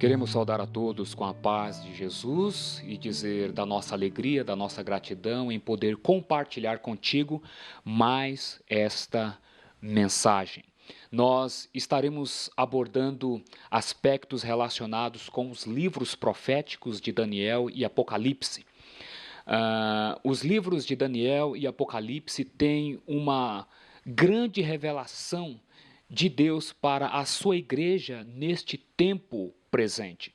Queremos saudar a todos com a paz de Jesus e dizer da nossa alegria, da nossa gratidão em poder compartilhar contigo mais esta mensagem. Nós estaremos abordando aspectos relacionados com os livros proféticos de Daniel e Apocalipse. Os livros de Daniel e Apocalipse têm uma grande revelação de Deus para a sua igreja neste tempo presente.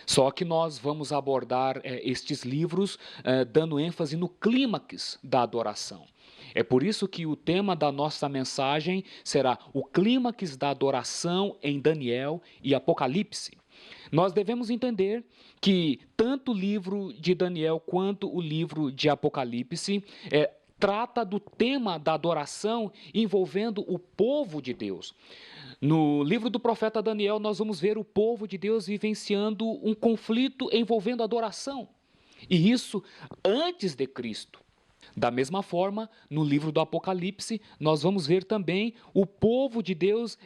Só que nós vamos abordar estes livros dando ênfase no clímax da adoração. É por isso que o tema da nossa mensagem será o clímax da adoração em Daniel e Apocalipse. Nós devemos entender que tanto o livro de Daniel quanto o livro de Apocalipse trata do tema da adoração envolvendo o povo de Deus. No livro do profeta Daniel, nós vamos ver o povo de Deus vivenciando um conflito envolvendo adoração. E isso antes de Cristo. Da mesma forma, no livro do Apocalipse, nós vamos ver também o povo de Deus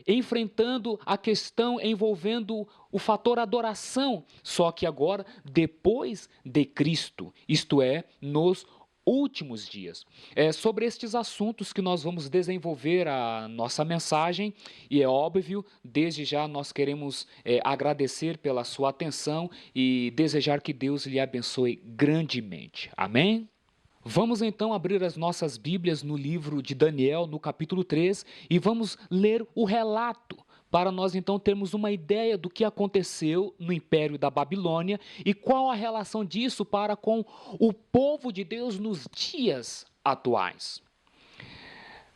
enfrentando a questão envolvendo o fator adoração, só que agora depois de Cristo, isto é, nos últimos dias. É sobre estes assuntos que nós vamos desenvolver a nossa mensagem e é óbvio, desde já nós queremos agradecer pela sua atenção e desejar que Deus lhe abençoe grandemente. Amém? Vamos então abrir as nossas Bíblias no livro de Daniel, no capítulo 3, e vamos ler o relato, para nós então termos uma ideia do que aconteceu no Império da Babilônia e qual a relação disso para com o povo de Deus nos dias atuais.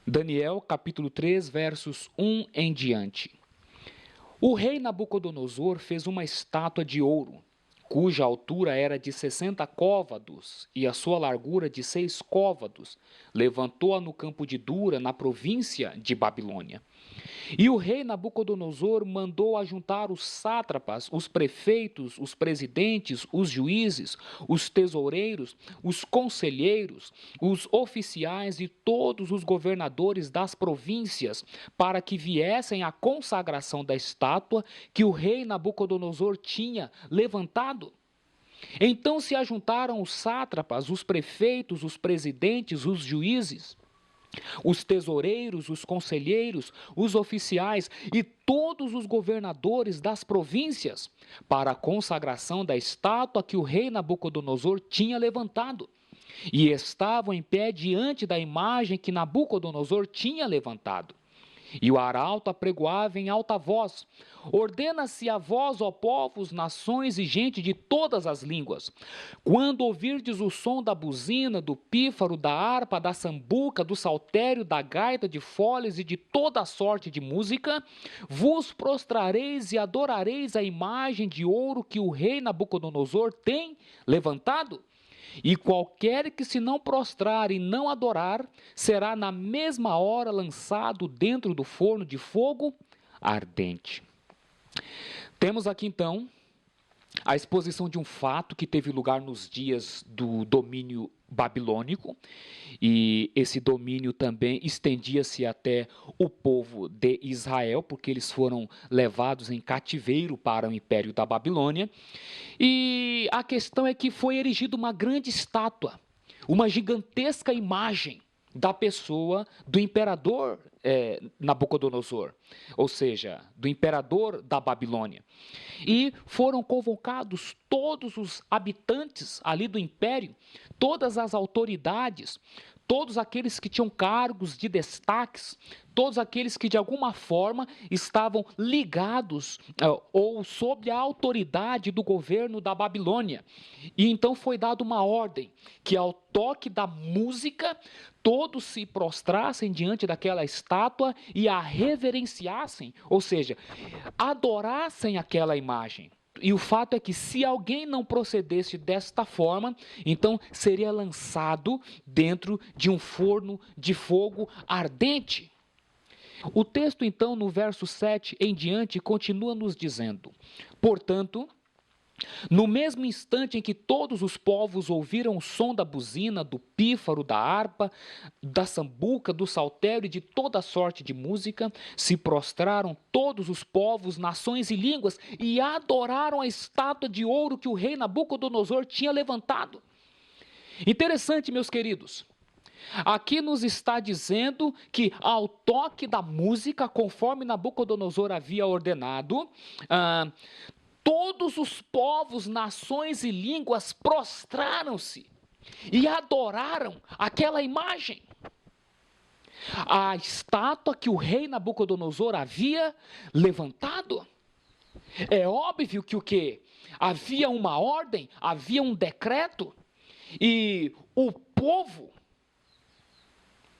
Daniel, capítulo 3, versos 1 em diante. O rei Nabucodonosor fez uma estátua de ouro, cuja altura era de 60 côvados e a sua largura de 6 côvados. Levantou-a no campo de Dura, na província de Babilônia. E o rei Nabucodonosor mandou ajuntar os sátrapas, os prefeitos, os presidentes, os juízes, os tesoureiros, os conselheiros, os oficiais e todos os governadores das províncias, para que viessem à consagração da estátua que o rei Nabucodonosor tinha levantado. Então se ajuntaram os sátrapas, os prefeitos, os presidentes, os juízes, os tesoureiros, os conselheiros, os oficiais e todos os governadores das províncias para a consagração da estátua que o rei Nabucodonosor tinha levantado. E estavam em pé diante da imagem que Nabucodonosor tinha levantado. E o arauto apregoava em alta voz: ordena-se a vós, ó povos, nações e gente de todas as línguas, quando ouvirdes o som da buzina, do pífaro, da harpa, da sambuca, do saltério, da gaita, de foles e de toda sorte de música, vos prostrareis e adorareis a imagem de ouro que o rei Nabucodonosor tem levantado. E qualquer que se não prostrar e não adorar, será na mesma hora lançado dentro do forno de fogo ardente. Temos aqui então a exposição de um fato que teve lugar nos dias do domínio babilônico, e esse domínio também estendia-se até o povo de Israel, porque eles foram levados em cativeiro para o Império da Babilônia. E a questão é que foi erigida uma grande estátua, uma gigantesca imagem da pessoa do imperador Nabucodonosor, ou seja, do imperador da Babilônia. E foram convocados todos os habitantes ali do império, todas as autoridades, todos aqueles que tinham cargos de destaques, todos aqueles que de alguma forma estavam ligados ou sob a autoridade do governo da Babilônia. E então foi dada uma ordem que ao toque da música todos se prostrassem diante daquela estátua e a reverenciassem, ou seja, adorassem aquela imagem. E o fato é que se alguém não procedesse desta forma, então seria lançado dentro de um forno de fogo ardente. O texto então no verso 7 em diante continua nos dizendo: portanto, No mesmo instante em que todos os povos ouviram o som da buzina, do pífaro, da harpa, da sambuca, do saltério e de toda sorte de música, se prostraram todos os povos, nações e línguas e adoraram a estátua de ouro que o rei Nabucodonosor tinha levantado. Interessante, meus queridos. Aqui nos está dizendo que ao toque da música, conforme Nabucodonosor havia ordenado, todos os povos, nações e línguas prostraram-se e adoraram aquela imagem. A estátua que o rei Nabucodonosor havia levantado. É óbvio que o quê? Havia uma ordem, havia um decreto, e o povo,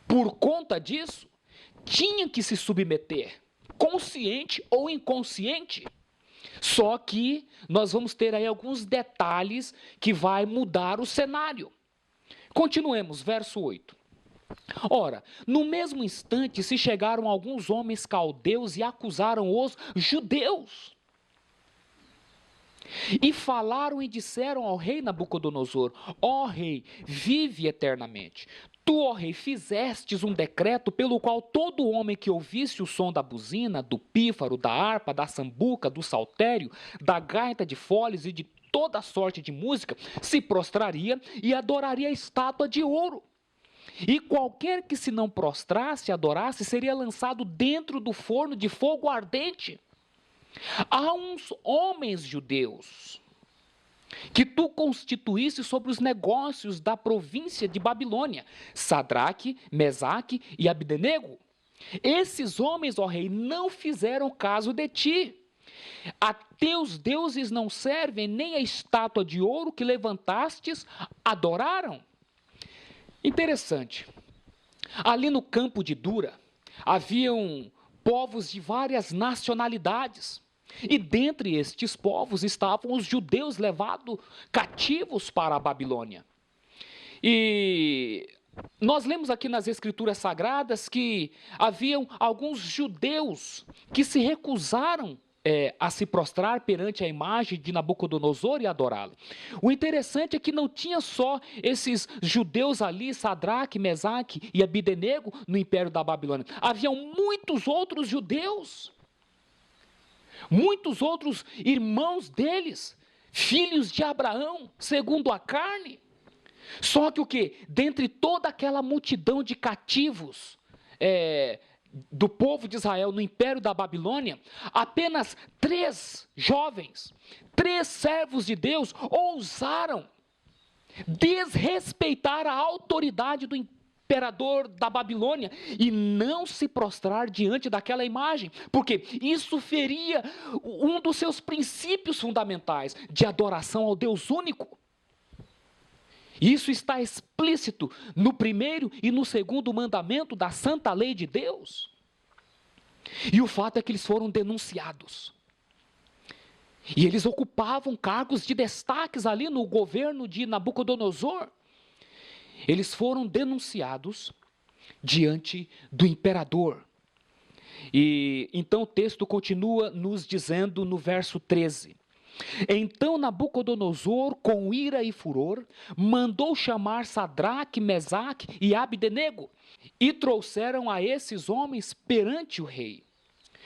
por conta disso, tinha que se submeter, consciente ou inconsciente. Só que nós vamos ter aí alguns detalhes que vai mudar o cenário. Continuemos, verso 8. Ora, no mesmo instante se chegaram alguns homens caldeus e acusaram os judeus. E falaram e disseram ao rei Nabucodonosor: ó rei, vive eternamente. Tu, ó rei, fizestes um decreto pelo qual todo homem que ouvisse o som da buzina, do pífaro, da harpa, da sambuca, do saltério, da gaita de foles e de toda sorte de música, se prostraria e adoraria a estátua de ouro. E qualquer que se não prostrasse e adorasse seria lançado dentro do forno de fogo ardente. Há uns homens judeus que tu constituísse sobre os negócios da província de Babilônia, Sadraque, Mesaque e Abdenego. Esses homens, ó rei, não fizeram caso de ti. A teus deuses não servem, nem a estátua de ouro que levantastes adoraram. Interessante. Ali no campo de Dura, haviam povos de várias nacionalidades. E dentre estes povos estavam os judeus levados cativos para a Babilônia. E nós lemos aqui nas Escrituras Sagradas que haviam alguns judeus que se recusaram a se prostrar perante a imagem de Nabucodonosor e adorá-lo. O interessante é que não tinha só esses judeus ali, Sadraque, Mesaque e Abdenego, no Império da Babilônia. Haviam muitos outros judeus. Muitos outros irmãos deles, filhos de Abraão, segundo a carne. Só que o quê? Dentre toda aquela multidão de cativos do povo de Israel no Império da Babilônia, apenas 3 jovens, 3 servos de Deus ousaram desrespeitar a autoridade do imperador da Babilônia e não se prostrar diante daquela imagem, porque isso feria um dos seus princípios fundamentais de adoração ao Deus único. Isso está explícito no primeiro e no segundo mandamento da santa lei de Deus. E o fato é que eles foram denunciados. E eles ocupavam cargos de destaques ali no governo de Nabucodonosor. Eles foram denunciados diante do imperador. E então o texto continua nos dizendo no verso 13. Então Nabucodonosor, com ira e furor, mandou chamar Sadraque, Mesaque e Abdenego, e trouxeram a esses homens perante o rei.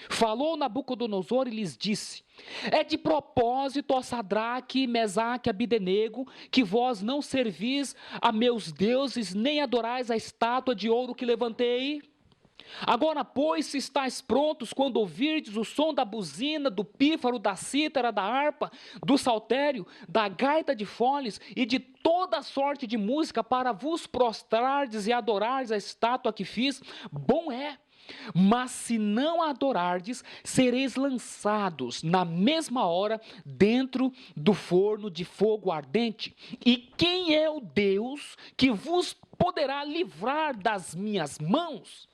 Falou Nabucodonosor e lhes disse: é de propósito, ó Sadraque, Mesaque e Abdenego, que vós não servis a meus deuses, nem adorais a estátua de ouro que levantei? Agora, pois, se estáis prontos quando ouvirdes o som da buzina, do pífaro, da cítara, da harpa, do saltério, da gaita de foles e de toda sorte de música para vos prostrardes e adorardes a estátua que fiz, bom é. Mas se não a adorardes, sereis lançados na mesma hora dentro do forno de fogo ardente. E quem é o Deus que vos poderá livrar das minhas mãos?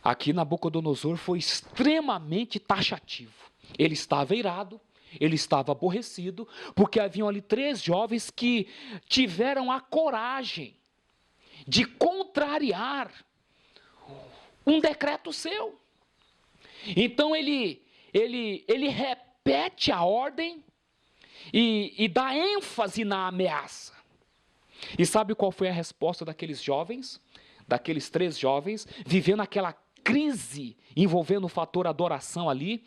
Aqui Nabucodonosor foi extremamente taxativo. Ele estava irado, ele estava aborrecido, porque haviam ali 3 jovens que tiveram a coragem de contrariar um decreto seu. Então ele repete a ordem e dá ênfase na ameaça. E sabe qual foi a resposta daqueles jovens? Daqueles 3 jovens, vivendo aquela crise envolvendo o fator adoração ali,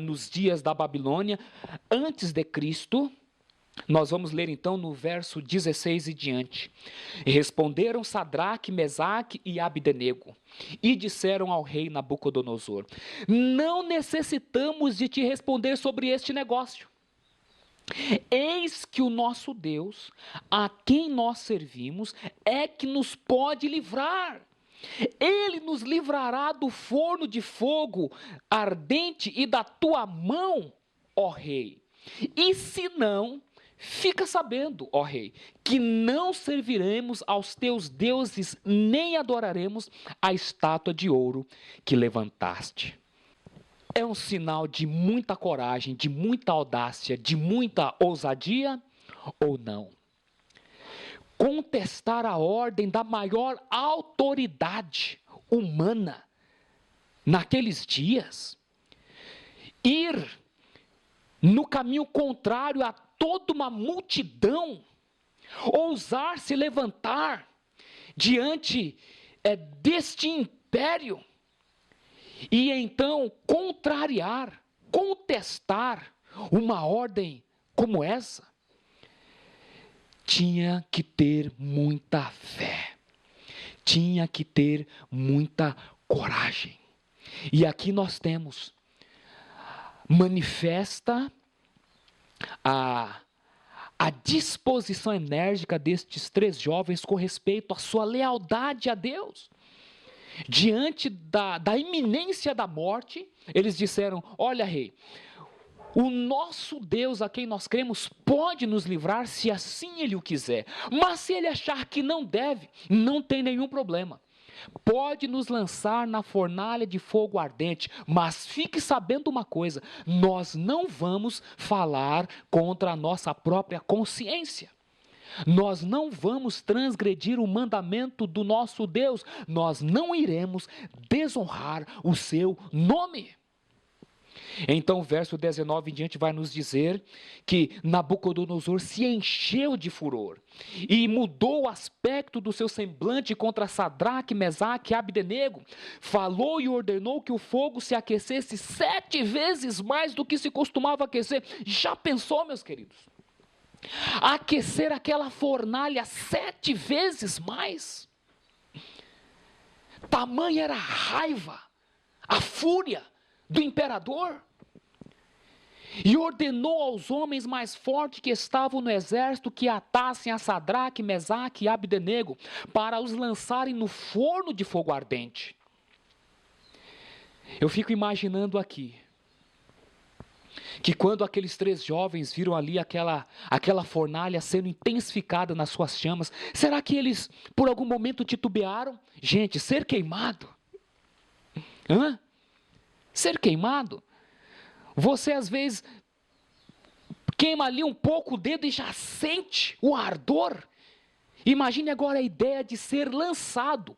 nos dias da Babilônia, antes de Cristo. Nós vamos ler então no verso 16 e diante. E responderam Sadraque, Mesaque e Abdenego, e disseram ao rei Nabucodonosor: não necessitamos de te responder sobre este negócio. Eis que o nosso Deus, a quem nós servimos, é que nos pode livrar. Ele nos livrará do forno de fogo ardente e da tua mão, ó rei. E se não, fica sabendo, ó rei, que não serviremos aos teus deuses, nem adoraremos a estátua de ouro que levantaste. É um sinal de muita coragem, de muita audácia, de muita ousadia ou não? Contestar a ordem da maior autoridade humana naqueles dias, ir no caminho contrário a toda uma multidão, ousar se levantar diante deste império e então contrariar, contestar uma ordem como essa, tinha que ter muita fé, tinha que ter muita coragem. E aqui nós temos, manifesta a disposição enérgica destes 3 jovens com respeito à sua lealdade a Deus. Diante da iminência da morte, eles disseram: olha, rei, o nosso Deus a quem nós cremos pode nos livrar se assim Ele o quiser. Mas se Ele achar que não deve, não tem nenhum problema. Pode nos lançar na fornalha de fogo ardente, mas fique sabendo uma coisa: nós não vamos falar contra a nossa própria consciência. Nós não vamos transgredir o mandamento do nosso Deus. Nós não iremos desonrar o seu nome. Então o verso 19 em diante vai nos dizer que Nabucodonosor se encheu de furor e mudou o aspecto do seu semblante contra Sadraque, Mesaque e Abdenego. Falou e ordenou que o fogo se aquecesse 7 vezes mais do que se costumava aquecer. Já pensou, meus queridos? Aquecer aquela fornalha 7 vezes mais? Tamanha era a raiva, a fúria do imperador. E ordenou aos homens mais fortes que estavam no exército que atassem a Sadraque, Mesaque e Abdenego para os lançarem no forno de fogo ardente. Eu fico imaginando aqui que quando aqueles 3 jovens viram ali aquela fornalha sendo intensificada nas suas chamas, será que eles por algum momento titubearam? Gente, ser queimado? Ser queimado? Você às vezes queima ali um pouco o dedo e já sente o ardor. Imagine agora a ideia de ser lançado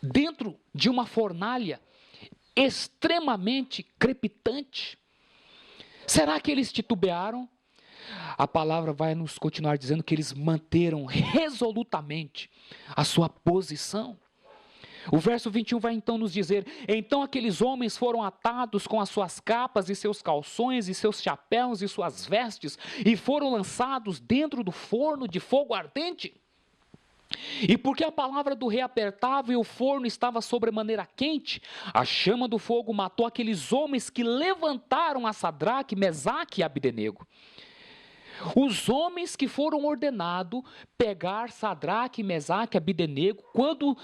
dentro de uma fornalha extremamente crepitante. Será que eles titubearam? A palavra vai nos continuar dizendo que eles manteram resolutamente a sua posição. O verso 21 vai então nos dizer: então aqueles homens foram atados com as suas capas e seus calções e seus chapéus e suas vestes e foram lançados dentro do forno de fogo ardente. E porque a palavra do rei apertava e o forno estava sobremaneira quente, a chama do fogo matou aqueles homens que levantaram a Sadraque, Mesaque e Abdenego. Os homens que foram ordenados pegar Sadraque, Mesaque e Abdenego, quando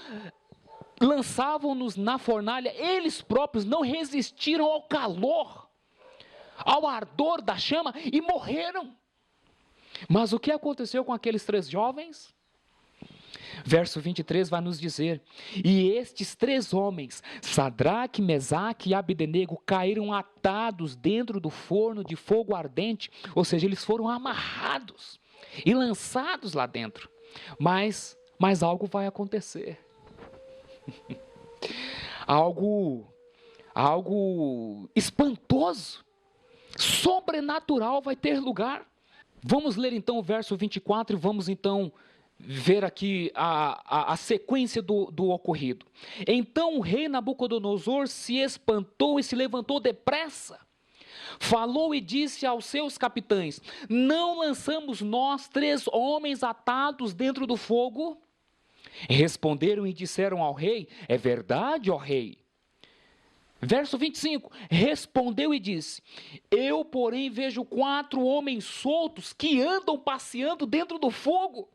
lançavam-nos na fornalha, eles próprios não resistiram ao calor, ao ardor da chama e morreram. Mas o que aconteceu com aqueles 3 jovens? Verso 23 vai nos dizer: e estes 3 homens, Sadraque, Mesaque e Abdenego, caíram atados dentro do forno de fogo ardente, ou seja, eles foram amarrados e lançados lá dentro. Mas algo vai acontecer. algo espantoso sobrenatural vai ter lugar. Vamos ler então o verso 24 e vamos então ver aqui a sequência do ocorrido. Então o rei Nabucodonosor se espantou e se levantou depressa. Falou e disse aos seus capitães: não lançamos nós 3 homens atados dentro do fogo? Responderam e disseram ao rei: é verdade, ó rei. Verso 25, respondeu e disse: eu, porém, vejo 4 homens soltos que andam passeando dentro do fogo,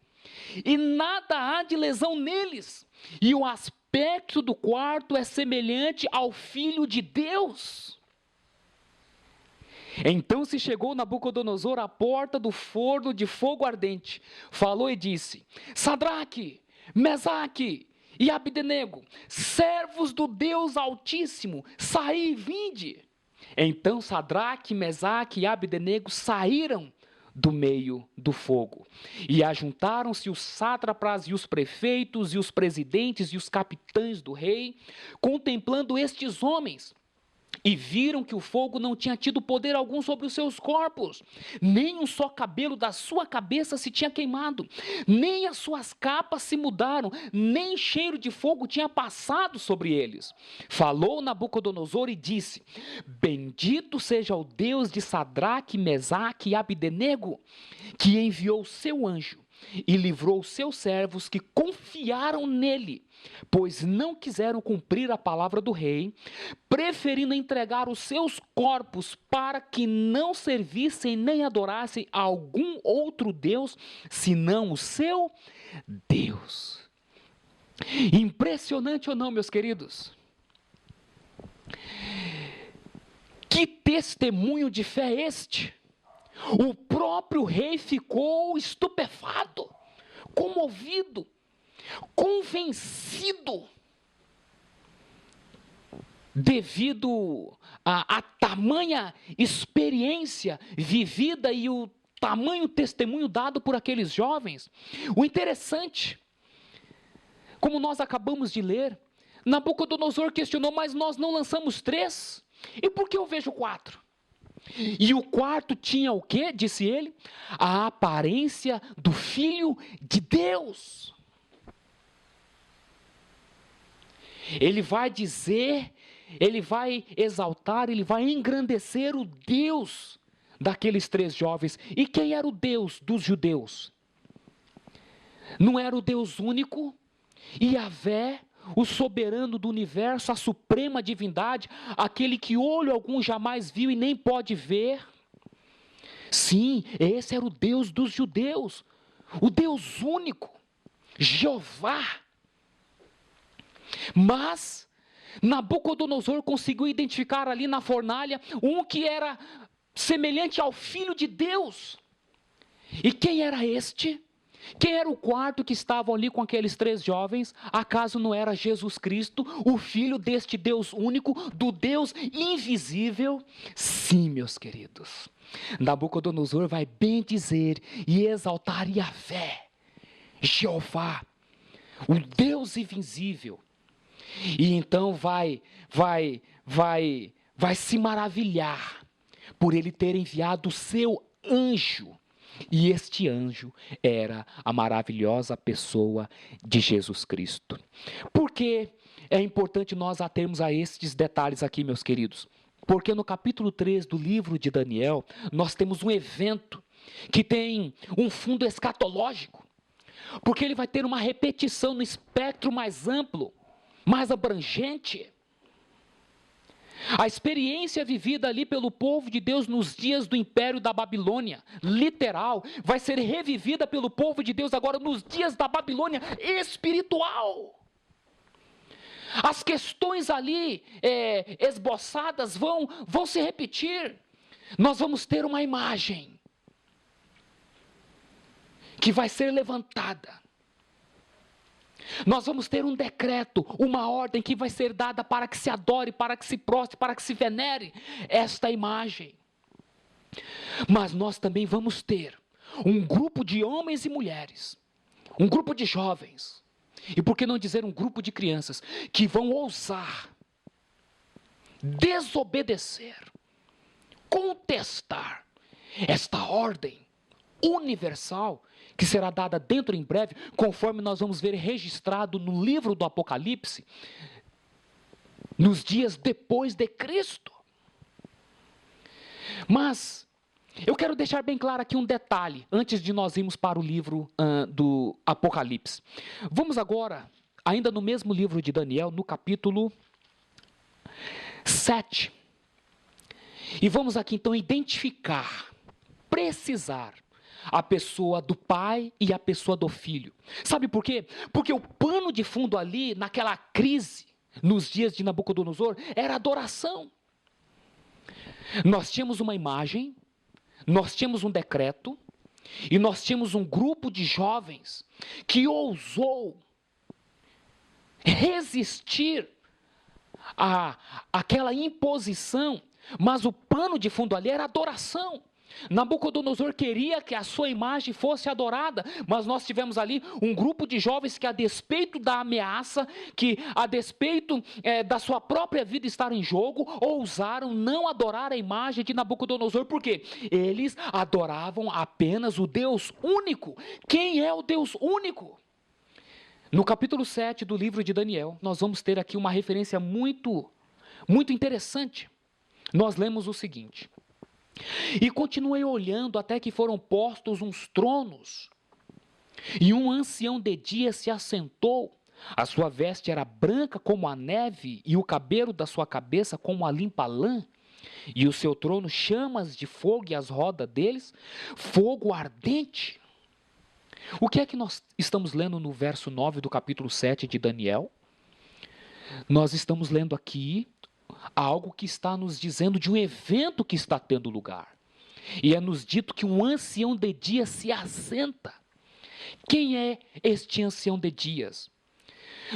e nada há de lesão neles, e o aspecto do quarto é semelhante ao Filho de Deus. Então se chegou Nabucodonosor à porta do forno de fogo ardente, falou e disse: Sadraque, Mesaque e Abdenego, servos do Deus Altíssimo, saí e vinde. Então Sadraque, Mesaque e Abdenego saíram do meio do fogo. E ajuntaram-se os sátrapas e os prefeitos e os presidentes e os capitães do rei, contemplando estes homens. E viram que o fogo não tinha tido poder algum sobre os seus corpos, nem um só cabelo da sua cabeça se tinha queimado, nem as suas capas se mudaram, nem cheiro de fogo tinha passado sobre eles. Falou Nabucodonosor e disse: bendito seja o Deus de Sadraque, Mesaque e Abdenego, que enviou o seu anjo e livrou os seus servos que confiaram nele, pois não quiseram cumprir a palavra do rei, preferindo entregar os seus corpos para que não servissem nem adorassem a algum outro Deus, senão o seu Deus. Impressionante ou não, meus queridos? Que testemunho de fé é este? O próprio rei ficou estupefado, comovido, convencido, devido a tamanha experiência vivida e o tamanho testemunho dado por aqueles jovens. O interessante, como nós acabamos de ler, Nabucodonosor questionou: mas nós não lançamos 3? E por que eu vejo 4? E o quarto tinha o quê? Disse ele: a aparência do Filho de Deus. Ele vai dizer, ele vai exaltar, ele vai engrandecer o Deus daqueles 3 jovens. E quem era o Deus dos judeus? Não era o Deus único, Yahvé, o soberano do universo, a suprema divindade, aquele que olho algum jamais viu e nem pode ver? Sim, esse era o Deus dos judeus, o Deus único, Jeová. Mas Nabucodonosor conseguiu identificar ali na fornalha um que era semelhante ao Filho de Deus. E quem era este? Quem era o quarto que estavam ali com aqueles 3 jovens? Acaso não era Jesus Cristo, o Filho deste Deus único, do Deus invisível? Sim, meus queridos. Nabucodonosor vai bendizer e exaltar Yahvé, Jeová, o Deus invisível. E então vai se maravilhar por ele ter enviado o seu anjo. E este anjo era a maravilhosa pessoa de Jesus Cristo. Por que é importante nós atermos a estes detalhes aqui, meus queridos? Porque no capítulo 3 do livro de Daniel, nós temos um evento que tem um fundo escatológico. Porque ele vai ter uma repetição no espectro mais amplo, mais abrangente. A experiência vivida ali pelo povo de Deus nos dias do Império da Babilônia, literal, vai ser revivida pelo povo de Deus agora nos dias da Babilônia espiritual. As questões ali esboçadas vão se repetir. Nós vamos ter uma imagem que vai ser levantada. Nós vamos ter um decreto, uma ordem que vai ser dada para que se adore, para que se prostre, para que se venere esta imagem. Mas nós também vamos ter um grupo de homens e mulheres, um grupo de jovens, e por que não dizer um grupo de crianças, que vão ousar desobedecer contestar esta ordem universal que será dada dentro em breve, conforme nós vamos ver registrado no livro do Apocalipse, nos dias depois de Cristo. Mas eu quero deixar bem claro aqui um detalhe, antes de nós irmos para o livro do Apocalipse. Vamos agora, ainda no mesmo livro de Daniel, no capítulo 7. E vamos aqui então identificar, precisar a pessoa do pai e a pessoa do filho. Sabe por quê? Porque o pano de fundo ali, naquela crise, nos dias de Nabucodonosor, era adoração. Nós tínhamos uma imagem, nós tínhamos um decreto, e nós tínhamos um grupo de jovens que ousou resistir àquela imposição, mas o pano de fundo ali era adoração. Nabucodonosor queria que a sua imagem fosse adorada, mas nós tivemos ali um grupo de jovens que, a despeito da ameaça, que a despeito da sua própria vida estar em jogo, ousaram não adorar a imagem de Nabucodonosor. Por quê? Eles adoravam apenas o Deus único. Quem é o Deus único? No capítulo 7 do livro de Daniel, nós vamos ter aqui uma referência muito interessante. Nós lemos o seguinte: e continuei olhando até que foram postos uns tronos, e um ancião de dia se assentou. A sua veste era branca como a neve, e o cabelo da sua cabeça como a limpa lã. E o seu trono chamas de fogo, e as rodas deles fogo ardente. O que é que nós estamos lendo no verso 9 do capítulo 7 de Daniel? Nós estamos lendo aqui algo que está nos dizendo de um evento que está tendo lugar. E é nos dito que um ancião de dias se assenta. Quem é este ancião de dias?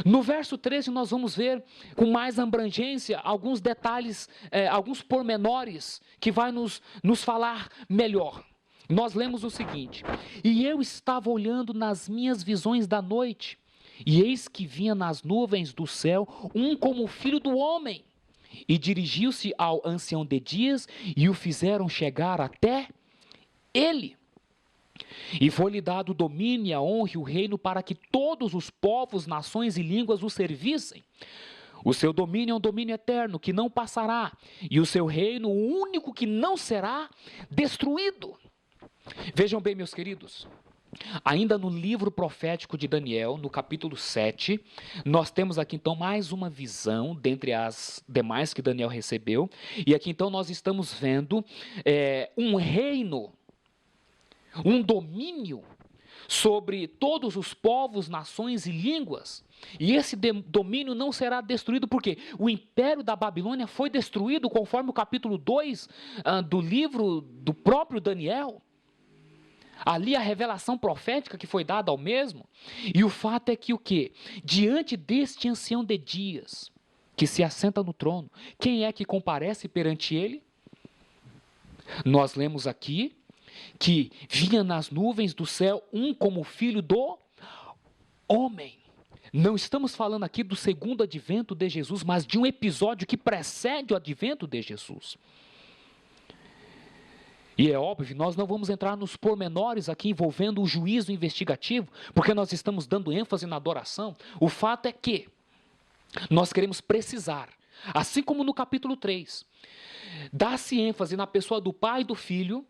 No verso 13 nós vamos ver com mais abrangência alguns detalhes, alguns pormenores que vai nos falar melhor. Nós lemos o seguinte: e eu estava olhando nas minhas visões da noite, e eis que vinha nas nuvens do céu um como o filho do homem, e dirigiu-se ao ancião de dias, e o fizeram chegar até ele. E foi-lhe dado o domínio, a honra e o reino, para que todos os povos, nações e línguas o servissem. O seu domínio é um domínio eterno, que não passará, e o seu reino, o único que não será destruído. Vejam bem, meus queridos, ainda no livro profético de Daniel, no capítulo 7, nós temos aqui então mais uma visão dentre as demais que Daniel recebeu, e aqui então nós estamos vendo um reino, um domínio sobre todos os povos, nações e línguas. E esse domínio não será destruído, porque o império da Babilônia foi destruído, conforme o capítulo 2 do livro do próprio Daniel. Ali a revelação profética que foi dada ao mesmo. E o fato é que o quê? Diante deste ancião de dias, que se assenta no trono, quem é que comparece perante ele? Nós lemos aqui que vinha nas nuvens do céu um como filho do homem. Não estamos falando aqui do segundo advento de Jesus, mas de um episódio que precede o advento de Jesus. E é óbvio, nós não vamos entrar nos pormenores aqui envolvendo o juízo investigativo, porque nós estamos dando ênfase na adoração. O fato é que nós queremos precisar, assim como no capítulo 3, dá-se ênfase na pessoa do Pai e do Filho.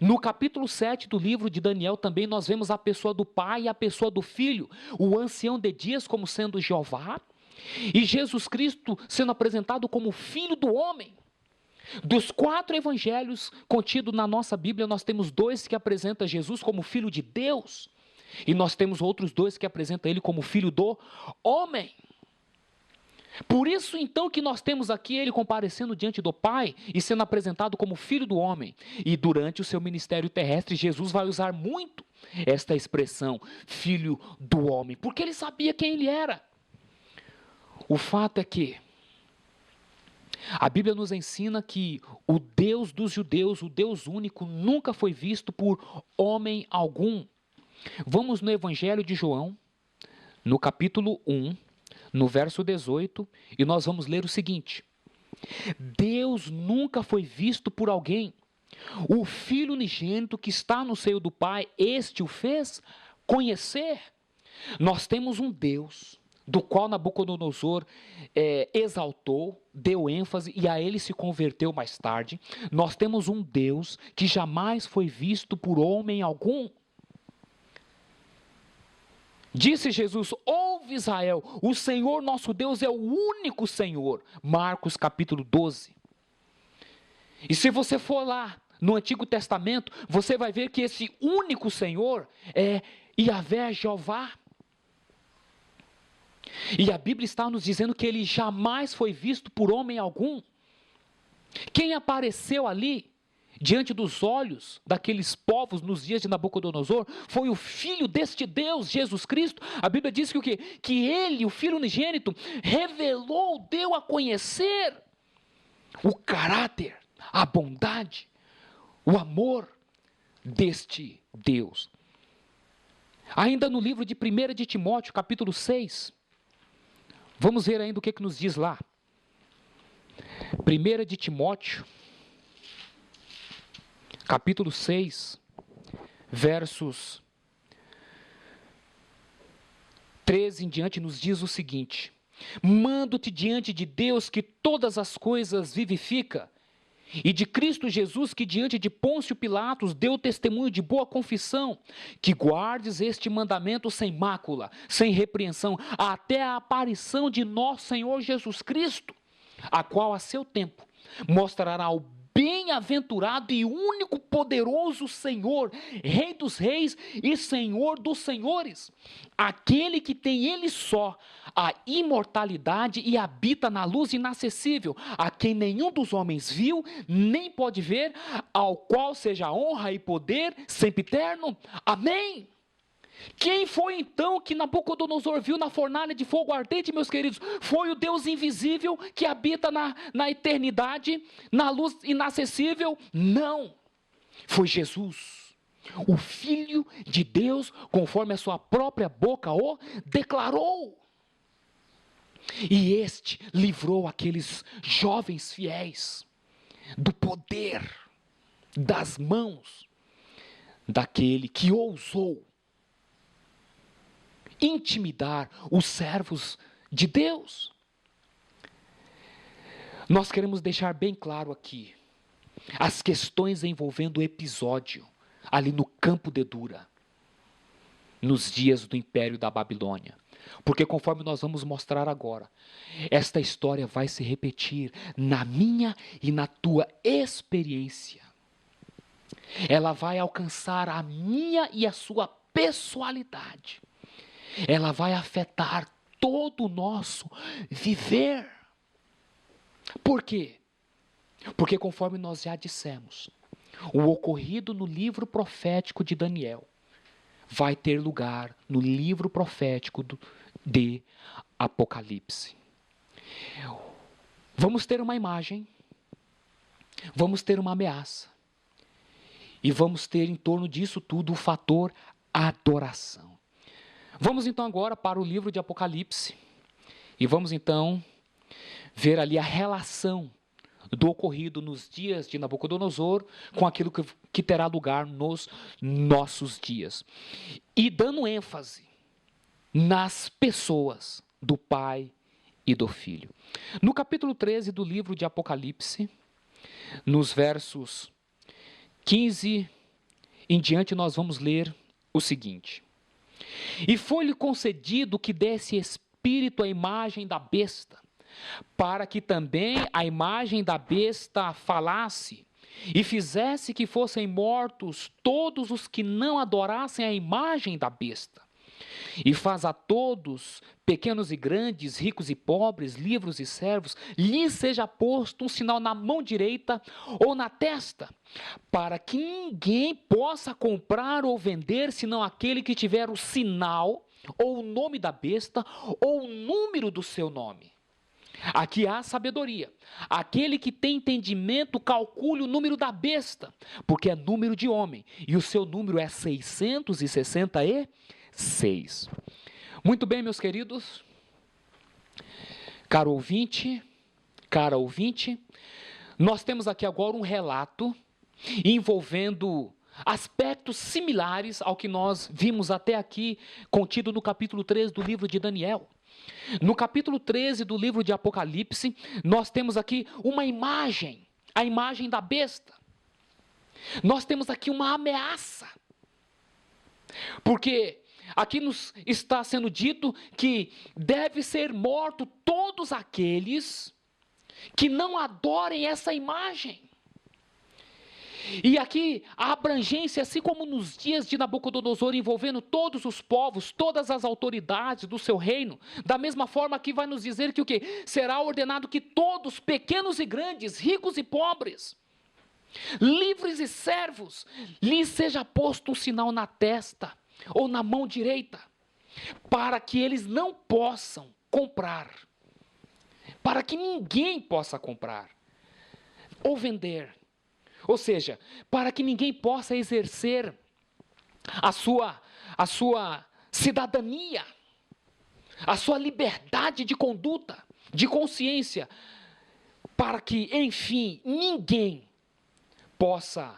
No capítulo 7 do livro de Daniel também nós vemos a pessoa do Pai e a pessoa do Filho, o ancião de dias como sendo Jeová, e Jesus Cristo sendo apresentado como Filho do homem. Dos 4 evangelhos contidos na nossa Bíblia, nós temos 2 que apresentam Jesus como Filho de Deus, e nós temos outros 2 que apresentam ele como Filho do homem. Por isso então que nós temos aqui ele comparecendo diante do Pai e sendo apresentado como Filho do homem. E durante o seu ministério terrestre, Jesus vai usar muito esta expressão, Filho do homem, porque ele sabia quem ele era. O fato é que a Bíblia nos ensina que o Deus dos judeus, o Deus único, nunca foi visto por homem algum. Vamos no Evangelho de João, no capítulo 1, no verso 18, e nós vamos ler o seguinte: Deus nunca foi visto por alguém. O Filho unigênito que está no seio do Pai, este o fez conhecer. Nós temos um Deus do qual Nabucodonosor exaltou, deu ênfase e a ele se converteu mais tarde. Nós temos um Deus que jamais foi visto por homem algum. Disse Jesus: ouve Israel, o Senhor nosso Deus é o único Senhor. Marcos capítulo 12. E se você for lá no Antigo Testamento, você vai ver que esse único Senhor é Yahvé, Jeová. E a Bíblia está nos dizendo que ele jamais foi visto por homem algum. Quem apareceu ali, diante dos olhos daqueles povos nos dias de Nabucodonosor, foi o Filho deste Deus, Jesus Cristo. A Bíblia diz que o quê? Que ele, o Filho unigênito, revelou, deu a conhecer o caráter, a bondade, o amor deste Deus. Ainda no livro de 1 de Timóteo, capítulo 6, vamos ver ainda o que nos diz lá. 1 de Timóteo, capítulo 6, versos 13 em diante, nos diz o seguinte: mando-te diante de Deus que todas as coisas vivifica, e de Cristo Jesus que diante de Pôncio Pilatos deu testemunho de boa confissão, que guardes este mandamento sem mácula, sem repreensão, até a aparição de nosso Senhor Jesus Cristo, a qual a seu tempo mostrará o bem-aventurado e único poderoso Senhor, Rei dos reis e Senhor dos senhores, aquele que tem ele só a imortalidade e habita na luz inacessível, a quem nenhum dos homens viu, nem pode ver, ao qual seja honra e poder sempre eterno. Amém. Quem foi então que Nabucodonosor viu na fornalha de fogo ardente, meus queridos? Foi o Deus invisível que habita na eternidade, na luz inacessível? Não, foi Jesus, o Filho de Deus, conforme a sua própria boca o declarou. E este livrou aqueles jovens fiéis do poder, das mãos daquele que ousou intimidar os servos de Deus. Nós queremos deixar bem claro aqui as questões envolvendo o episódio ali no campo de Dura, nos dias do Império da Babilônia. Porque conforme nós vamos mostrar agora, esta história vai se repetir na minha e na tua experiência. Ela vai alcançar a minha e a sua pessoalidade. Ela vai afetar todo o nosso viver. Por quê? Porque conforme nós já dissemos, o ocorrido no livro profético de Daniel vai ter lugar no livro profético de Apocalipse. Vamos ter uma imagem, vamos ter uma ameaça, e vamos ter em torno disso tudo o fator adoração. Vamos então agora para o livro de Apocalipse e vamos então ver ali a relação do ocorrido nos dias de Nabucodonosor com aquilo que terá lugar nos nossos dias. E dando ênfase nas pessoas do Pai e do Filho. No capítulo 13 do livro de Apocalipse, nos versos 15 em diante, nós vamos ler o seguinte: e foi-lhe concedido que desse espírito à imagem da besta, para que também a imagem da besta falasse, e fizesse que fossem mortos todos os que não adorassem a imagem da besta. E faz a todos, pequenos e grandes, ricos e pobres, livres e servos, lhes seja posto um sinal na mão direita ou na testa, para que ninguém possa comprar ou vender, senão aquele que tiver o sinal, ou o nome da besta, ou o número do seu nome. Aqui há sabedoria. Aquele que tem entendimento, calcule o número da besta, porque é número de homem, e o seu número é 666. Muito bem, meus queridos, caro ouvinte, cara ouvinte, nós temos aqui agora um relato envolvendo aspectos similares ao que nós vimos até aqui, contido no capítulo 13 do livro de Daniel. No capítulo 13 do livro de Apocalipse, nós temos aqui uma imagem, a imagem da besta. Nós temos aqui uma ameaça, porque aqui nos está sendo dito que deve ser morto todos aqueles que não adorem essa imagem. E aqui a abrangência, assim como nos dias de Nabucodonosor, envolvendo todos os povos, todas as autoridades do seu reino, da mesma forma que vai nos dizer que o quê? Será ordenado que todos, pequenos e grandes, ricos e pobres, livres e servos, lhes seja posto um sinal na testa ou na mão direita, para que eles não possam comprar, para que ninguém possa comprar ou vender. Ou seja, para que ninguém possa exercer a sua cidadania, a sua liberdade de conduta, de consciência, para que, enfim, ninguém possa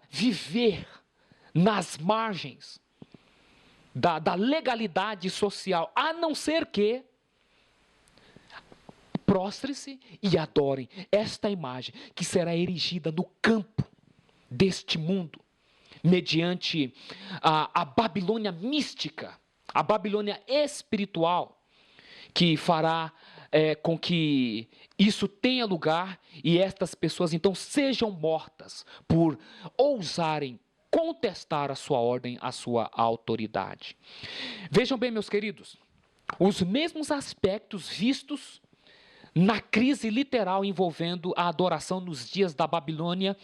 viver nas margens da legalidade social, a não ser que prostre-se e adorem esta imagem que será erigida no campo deste mundo, mediante a Babilônia mística, a Babilônia espiritual, que fará com que isso tenha lugar e estas pessoas então sejam mortas por ousarem contestar a sua ordem, a sua autoridade. Vejam bem, meus queridos, os mesmos aspectos vistos na crise literal envolvendo a adoração nos dias da Babilônia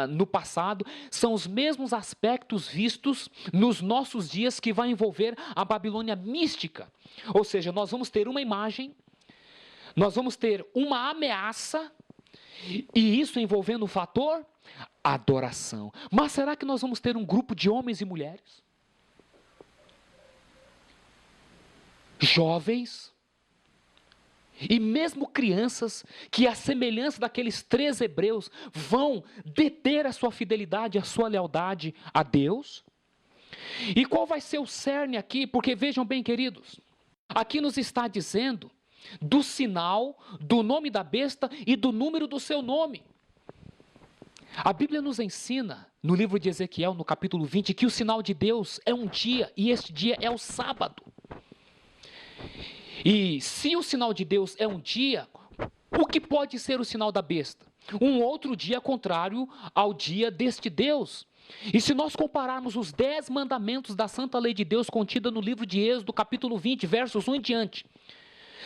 no passado, são os mesmos aspectos vistos nos nossos dias que vai envolver a Babilônia mística. Ou seja, nós vamos ter uma imagem, nós vamos ter uma ameaça, e isso envolvendo o fator adoração. Mas será que nós vamos ter um grupo de homens e mulheres? Jovens, e mesmo crianças, que à semelhança daqueles 3 hebreus, vão deter a sua fidelidade, a sua lealdade a Deus? E qual vai ser o cerne aqui? Porque vejam bem, queridos, aqui nos está dizendo do sinal, do nome da besta e do número do seu nome. A Bíblia nos ensina, no livro de Ezequiel, no capítulo 20, que o sinal de Deus é um dia, e este dia é o sábado. E se o sinal de Deus é um dia, o que pode ser o sinal da besta? Um outro dia contrário ao dia deste Deus. E se nós compararmos os 10 mandamentos da santa lei de Deus contida no livro de Êxodo, capítulo 20, versos 1 em diante,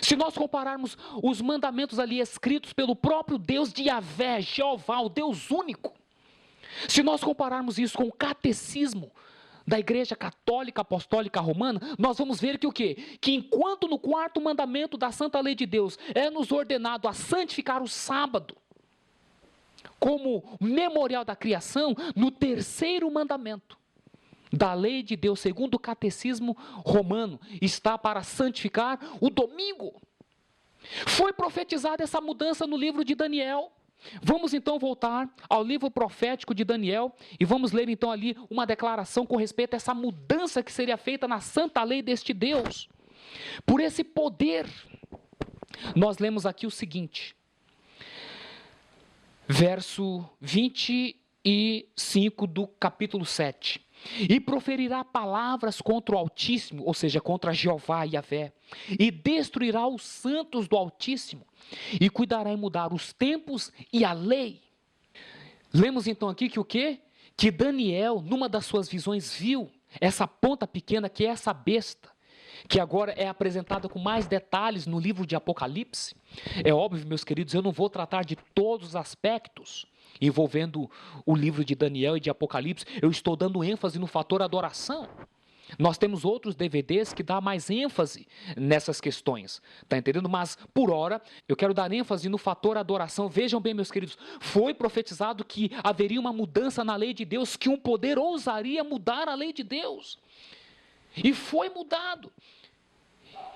se nós compararmos os mandamentos ali escritos pelo próprio Deus de Yahvé, Jeová, o Deus único, se nós compararmos isso com o catecismo da Igreja Católica Apostólica Romana, nós vamos ver que o quê? Que enquanto no 4º mandamento da Santa Lei de Deus é nos ordenado a santificar o sábado como memorial da criação, no 3º mandamento da Lei de Deus, segundo o catecismo romano, está para santificar o domingo. Foi profetizada essa mudança no livro de Daniel. Vamos então voltar ao livro profético de Daniel e vamos ler então ali uma declaração com respeito a essa mudança que seria feita na santa lei deste Deus. Por esse poder, nós lemos aqui o seguinte, verso 25 do capítulo 7. E proferirá palavras contra o Altíssimo, ou seja, contra Jeová e Yahvé, e destruirá os santos do Altíssimo, e cuidará em mudar os tempos e a lei. Lemos então aqui que o quê? Que Daniel, numa das suas visões, viu essa ponta pequena, que é essa besta, que agora é apresentada com mais detalhes no livro de Apocalipse. É óbvio, meus queridos, eu não vou tratar de todos os aspectos envolvendo o livro de Daniel e de Apocalipse. Eu estou dando ênfase no fator adoração. Nós temos outros DVDs que dão mais ênfase nessas questões, está entendendo? Mas, por hora, eu quero dar ênfase no fator adoração. Vejam bem, meus queridos, foi profetizado que haveria uma mudança na lei de Deus, que um poder ousaria mudar a lei de Deus. E foi mudado.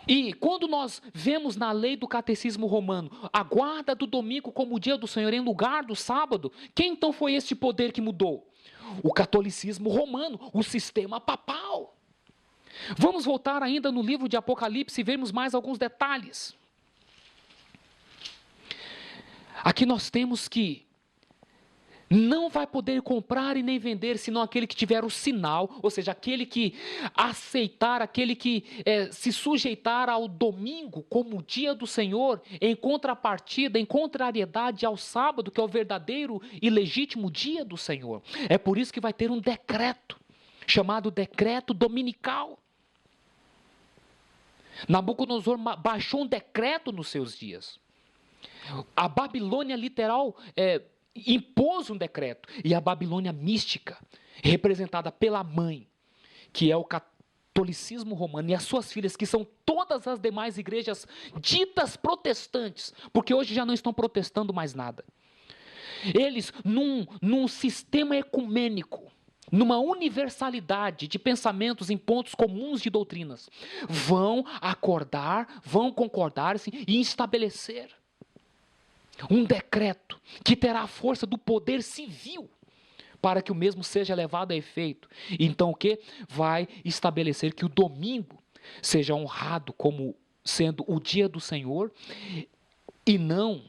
E quando nós vemos na lei do catecismo romano a guarda do domingo como o dia do Senhor em lugar do sábado, quem então foi este poder que mudou? O catolicismo romano, o sistema papal. Vamos voltar ainda no livro de Apocalipse e vermos mais alguns detalhes. Aqui nós temos que não vai poder comprar e nem vender, senão aquele que tiver o sinal, ou seja, aquele que aceitar, aquele que se sujeitar ao domingo como o dia do Senhor, em contrapartida, em contrariedade ao sábado, que é o verdadeiro e legítimo dia do Senhor. É por isso que vai ter um decreto, chamado decreto dominical. Nabucodonosor baixou um decreto nos seus dias. A Babilônia literal impôs um decreto, e a Babilônia mística, representada pela mãe, que é o catolicismo romano, e as suas filhas, que são todas as demais igrejas ditas protestantes, porque hoje já não estão protestando mais nada. Eles, num sistema ecumênico, numa universalidade de pensamentos em pontos comuns de doutrinas, vão acordar, vão concordar-se e estabelecer um decreto que terá a força do poder civil para que o mesmo seja levado a efeito. Então o que? Vai estabelecer que o domingo seja honrado como sendo o dia do Senhor e não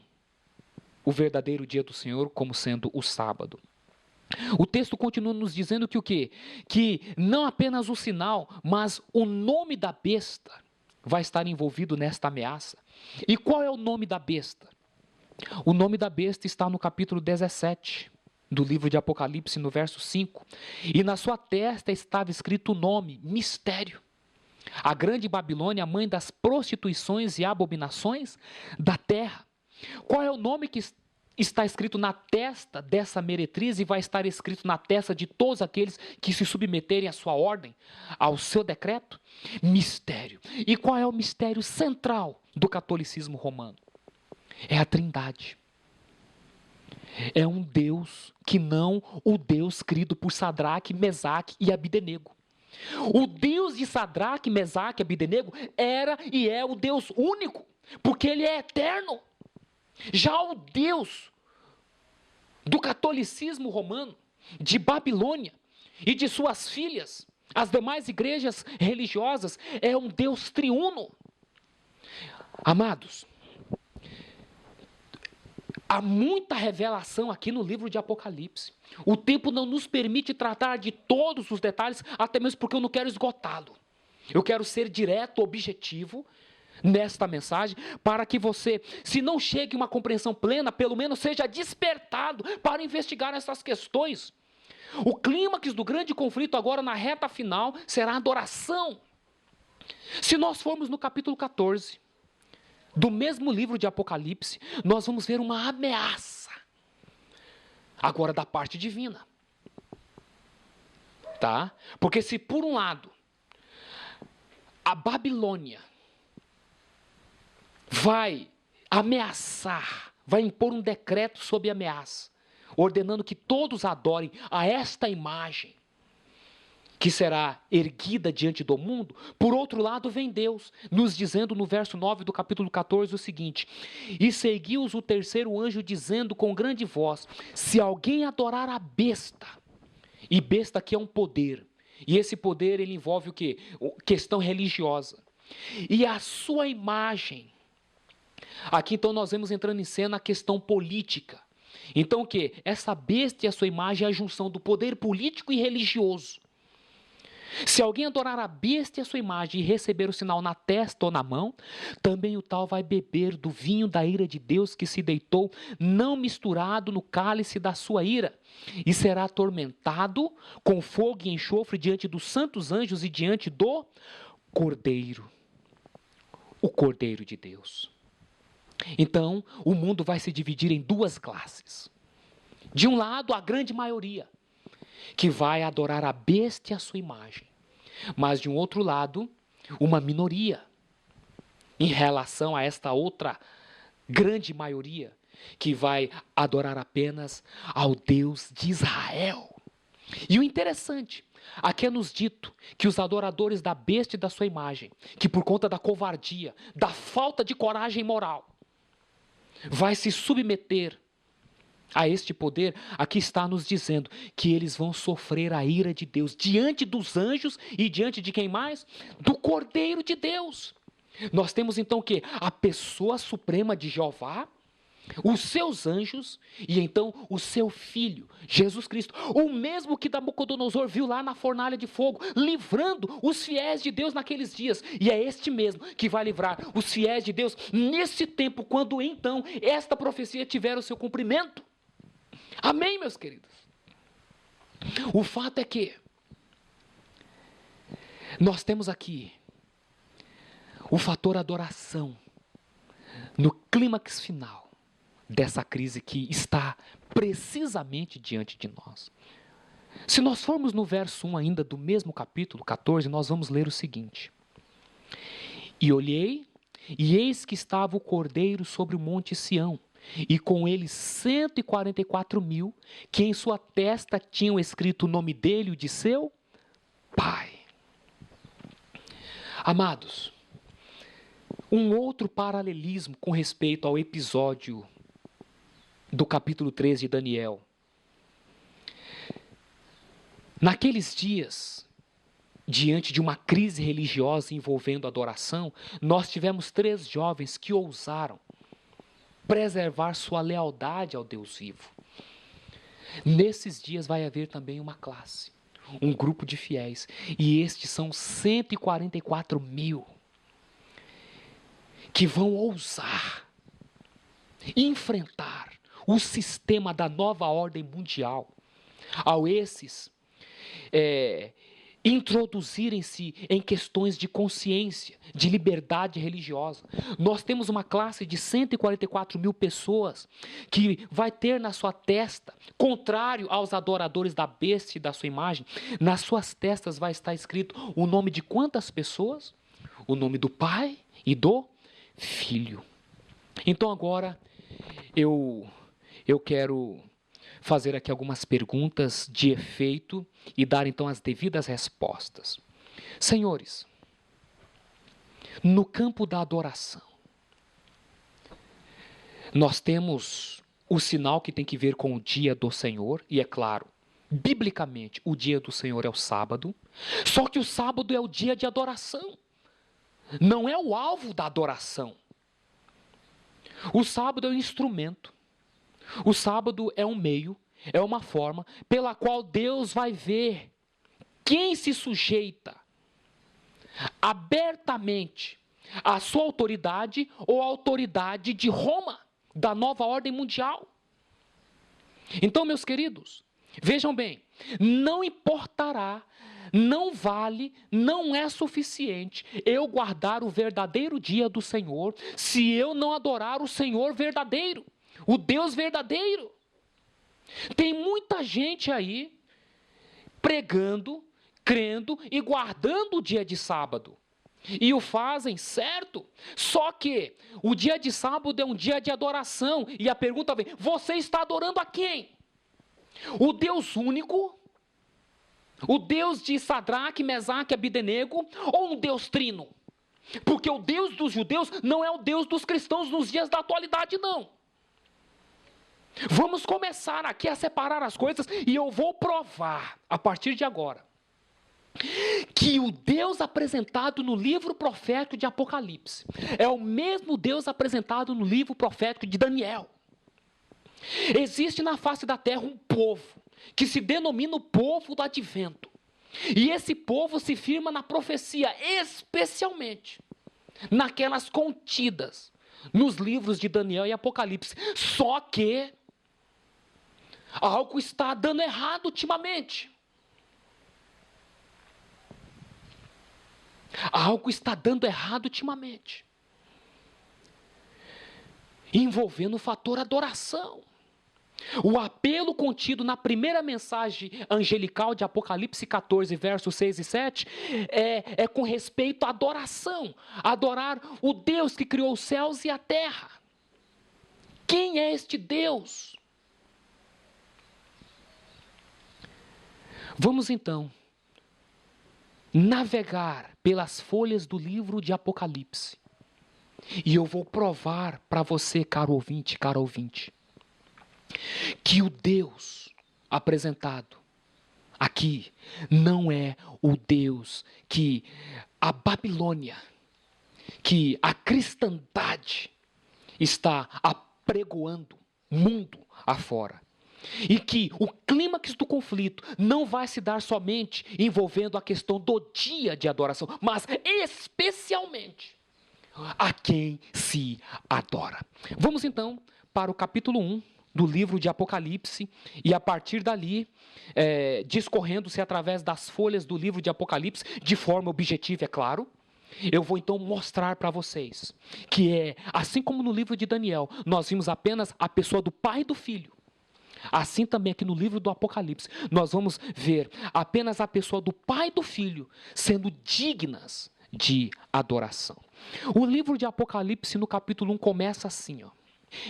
o verdadeiro dia do Senhor como sendo o sábado. O texto continua nos dizendo que o quê? Que não apenas o sinal, mas o nome da besta vai estar envolvido nesta ameaça. E qual é o nome da besta? O nome da besta está no capítulo 17 do livro de Apocalipse, no verso 5. E na sua testa estava escrito o nome, mistério. A grande Babilônia, a mãe das prostituições e abominações da terra. Qual é o nome que está escrito na testa dessa meretriz e vai estar escrito na testa de todos aqueles que se submeterem à sua ordem, ao seu decreto? Mistério. E qual é o mistério central do catolicismo romano? É a Trindade. É um Deus que não o Deus criado por Sadraque, Mesaque e Abdenego. O Deus de Sadraque, Mesaque e Abdenego era e é o Deus único, porque ele é eterno. Já o Deus do catolicismo romano, de Babilônia e de suas filhas, as demais igrejas religiosas, é um Deus triuno. Amados, há muita revelação aqui no livro de Apocalipse. O tempo não nos permite tratar de todos os detalhes, até mesmo porque eu não quero esgotá-lo. Eu quero ser direto, objetivo nesta mensagem, para que você, se não chegue a uma compreensão plena, pelo menos seja despertado para investigar essas questões. O clímax do grande conflito agora na reta final será a adoração. Se nós formos no capítulo 14, do mesmo livro de Apocalipse, nós vamos ver uma ameaça, agora da parte divina. Tá? Porque se por um lado, a Babilônia vai ameaçar, vai impor um decreto sob ameaça, ordenando que todos adorem a esta imagem, que será erguida diante do mundo. Por outro lado vem Deus, nos dizendo no verso 9 do capítulo 14 o seguinte: e seguiu-os o terceiro anjo dizendo com grande voz, se alguém adorar a besta, e besta aqui é um poder, e esse poder ele envolve o quê? Questão religiosa, e a sua imagem, aqui então nós vemos entrando em cena a questão política. Então o quê? Essa besta e a sua imagem é a junção do poder político e religioso. Se alguém adorar a besta e a sua imagem e receber o sinal na testa ou na mão, também o tal vai beber do vinho da ira de Deus que se deitou, não misturado no cálice da sua ira, e será atormentado com fogo e enxofre diante dos santos anjos e diante do Cordeiro, o Cordeiro de Deus. Então, o mundo vai se dividir em duas classes. De um lado, a grande maioria, que vai adorar a besta e a sua imagem. Mas de um outro lado, uma minoria, em relação a esta outra grande maioria, que vai adorar apenas ao Deus de Israel. E o interessante, aqui é nos dito que os adoradores da besta e da sua imagem, que por conta da covardia, da falta de coragem moral, vai se submeter a este poder, aqui está nos dizendo que eles vão sofrer a ira de Deus diante dos anjos e diante de quem mais? Do Cordeiro de Deus. Nós temos então o quê? A pessoa suprema de Jeová, os seus anjos e então o seu Filho, Jesus Cristo, o mesmo que Nabucodonosor viu lá na fornalha de fogo, livrando os fiéis de Deus naqueles dias, e é este mesmo que vai livrar os fiéis de Deus nesse tempo, quando então esta profecia tiver o seu cumprimento. Amém, meus queridos? O fato é que nós temos aqui o fator adoração no clímax final dessa crise que está precisamente diante de nós. Se nós formos no verso 1 ainda do mesmo capítulo 14, nós vamos ler o seguinte: E olhei, e eis que estava o Cordeiro sobre o monte Sião, e com ele 144.000, que em sua testa tinham escrito o nome dele e o de seu Pai. Amados, um outro paralelismo com respeito ao episódio do capítulo 13 de Daniel. Naqueles dias, diante de uma crise religiosa envolvendo adoração, nós tivemos 3 jovens que ousaram preservar sua lealdade ao Deus vivo. Nesses dias vai haver também uma classe, um grupo de fiéis, e estes são 144.000 que vão ousar enfrentar o sistema da nova ordem mundial. Ao esses introduzirem-se em questões de consciência, de liberdade religiosa. Nós temos uma classe de 144.000 pessoas que vai ter na sua testa, contrário aos adoradores da besta e da sua imagem, nas suas testas vai estar escrito o nome de quantas pessoas? O nome do Pai e do Filho. Então agora eu quero fazer aqui algumas perguntas de efeito e dar então as devidas respostas. Senhores, no campo da adoração, nós temos o sinal que tem que ver com o dia do Senhor, e é claro, biblicamente, o dia do Senhor é o sábado, só que o sábado é o dia de adoração, não é o alvo da adoração. O sábado é um instrumento. O sábado é um meio, é uma forma pela qual Deus vai ver quem se sujeita abertamente à sua autoridade ou à autoridade de Roma, da nova ordem mundial. Então, meus queridos, vejam bem, não importará, não vale, não é suficiente eu guardar o verdadeiro dia do Senhor se eu não adorar o Senhor verdadeiro, o Deus verdadeiro. Tem muita gente aí pregando, crendo e guardando o dia de sábado. E o fazem, certo? Só que o dia de sábado é um dia de adoração. E a pergunta vem, você está adorando a quem? O Deus único? O Deus de Sadraque, Mesaque e Abdenego? Ou um Deus trino? Porque o Deus dos judeus não é o Deus dos cristãos nos dias da atualidade, não. Vamos começar aqui a separar as coisas e eu vou provar, a partir de agora, que o Deus apresentado no livro profético de Apocalipse é o mesmo Deus apresentado no livro profético de Daniel. Existe na face da terra um povo que se denomina o povo do advento. E esse povo se firma na profecia, especialmente naquelas contidas nos livros de Daniel e Apocalipse. Só que algo está dando errado ultimamente. Algo está dando errado ultimamente. Envolvendo o fator adoração. O apelo contido na primeira mensagem angelical de Apocalipse 14, versos 6 e 7, é com respeito à adoração. Adorar o Deus que criou os céus e a terra. Quem é este Deus? Vamos então navegar pelas folhas do livro de Apocalipse. E eu vou provar para você, caro ouvinte, que o Deus apresentado aqui não é o Deus que a Babilônia, que a cristandade está apregoando mundo afora. E que o clímax do conflito não vai se dar somente envolvendo a questão do dia de adoração, mas especialmente a quem se adora. Vamos então para o capítulo 1 do livro de Apocalipse, e a partir dali, discorrendo-se através das folhas do livro de Apocalipse, de forma objetiva, é claro, eu vou então mostrar para vocês que assim como no livro de Daniel, nós vimos apenas a pessoa do Pai e do Filho, assim também aqui no livro do Apocalipse, nós vamos ver apenas a pessoa do Pai e do Filho sendo dignas de adoração. O livro de Apocalipse, no capítulo 1, começa assim, ó.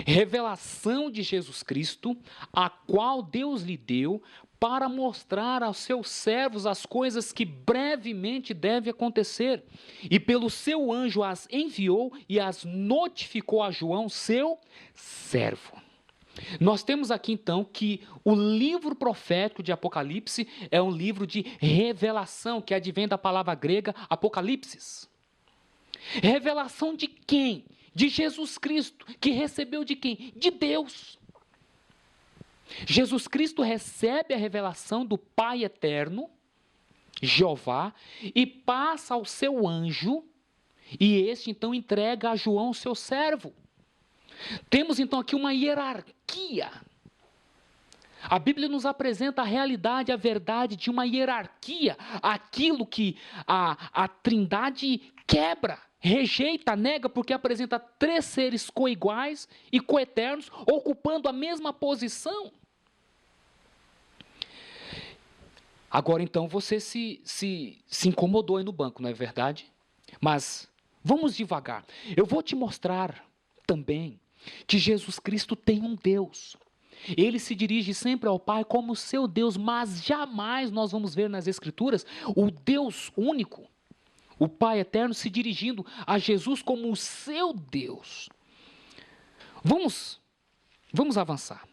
Revelação de Jesus Cristo, a qual Deus lhe deu para mostrar aos seus servos as coisas que brevemente devem acontecer. E pelo seu anjo as enviou e as notificou a João, seu servo. Nós temos aqui então que o livro profético de Apocalipse é um livro de revelação, que advém da palavra grega apocalipsis. Revelação de quem? De Jesus Cristo, que recebeu de quem? De Deus. Jesus Cristo recebe a revelação do Pai eterno, Jeová, e passa ao seu anjo, e este então entrega a João, seu servo. Temos então aqui uma hierarquia. A Bíblia nos apresenta a realidade, a verdade de uma hierarquia, aquilo que a Trindade quebra, rejeita, nega, porque apresenta três seres coiguais e coeternos, ocupando a mesma posição. Agora então você se incomodou aí no banco, não é verdade? Mas vamos devagar. Eu vou te mostrar também que Jesus Cristo tem um Deus. Ele se dirige sempre ao Pai como seu Deus, mas jamais nós vamos ver nas Escrituras o Deus único, o Pai eterno, se dirigindo a Jesus como o seu Deus. Vamos avançar.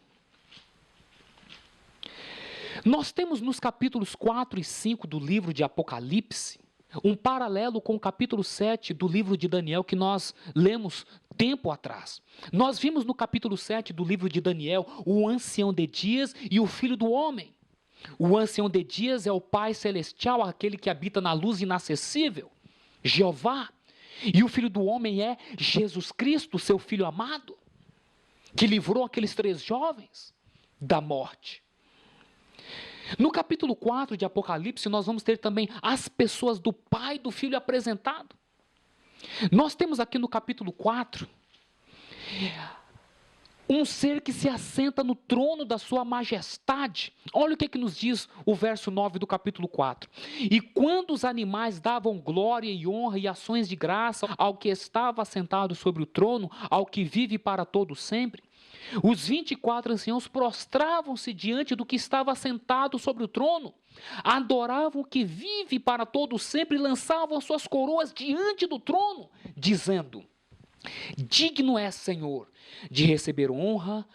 Nós temos nos capítulos 4 e 5 do livro de Apocalipse um paralelo com o capítulo 7 do livro de Daniel que nós lemos tempo atrás. Nós vimos no capítulo 7 do livro de Daniel o ancião de dias e o filho do homem. O ancião de dias é o Pai celestial, aquele que habita na luz inacessível, Jeová. E o filho do homem é Jesus Cristo, seu filho amado, que livrou aqueles três jovens da morte. No capítulo 4 de Apocalipse, nós vamos ter também as pessoas do Pai e do Filho apresentado. Nós temos aqui no capítulo 4 um ser que se assenta no trono da sua majestade. Olha o que nos diz o verso 9 do capítulo 4. E quando os animais davam glória e honra e ações de graça ao que estava assentado sobre o trono, ao que vive para todo sempre, os 24 anciãos prostravam-se diante do que estava assentado sobre o trono, adoravam o que vive para todo sempre e lançavam suas coroas diante do trono, dizendo: digno és, Senhor, de receber honra,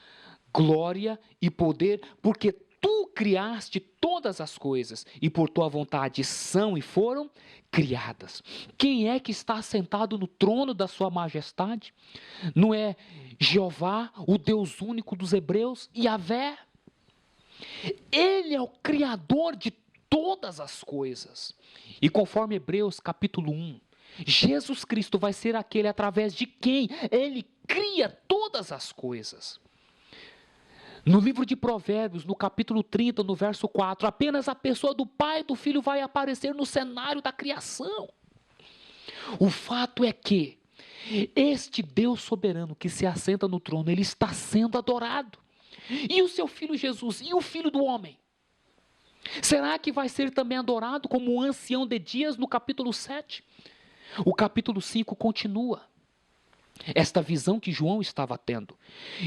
glória e poder, porque tu criaste todas as coisas e por tua vontade são e foram criadas. Quem é que está sentado no trono da sua majestade? Não é Jeová, o Deus único dos hebreus, Yahvé? Ele é o Criador de todas as coisas. E conforme Hebreus capítulo 1, Jesus Cristo vai ser aquele através de quem ele cria todas as coisas. No livro de Provérbios, no capítulo 30, no verso 4, apenas a pessoa do Pai e do Filho vai aparecer no cenário da criação. O fato é que este Deus soberano que se assenta no trono, ele está sendo adorado. E o seu Filho Jesus, e o Filho do Homem? Será que vai ser também adorado como o ancião de dias no capítulo 7? O capítulo 5 continua esta visão que João estava tendo.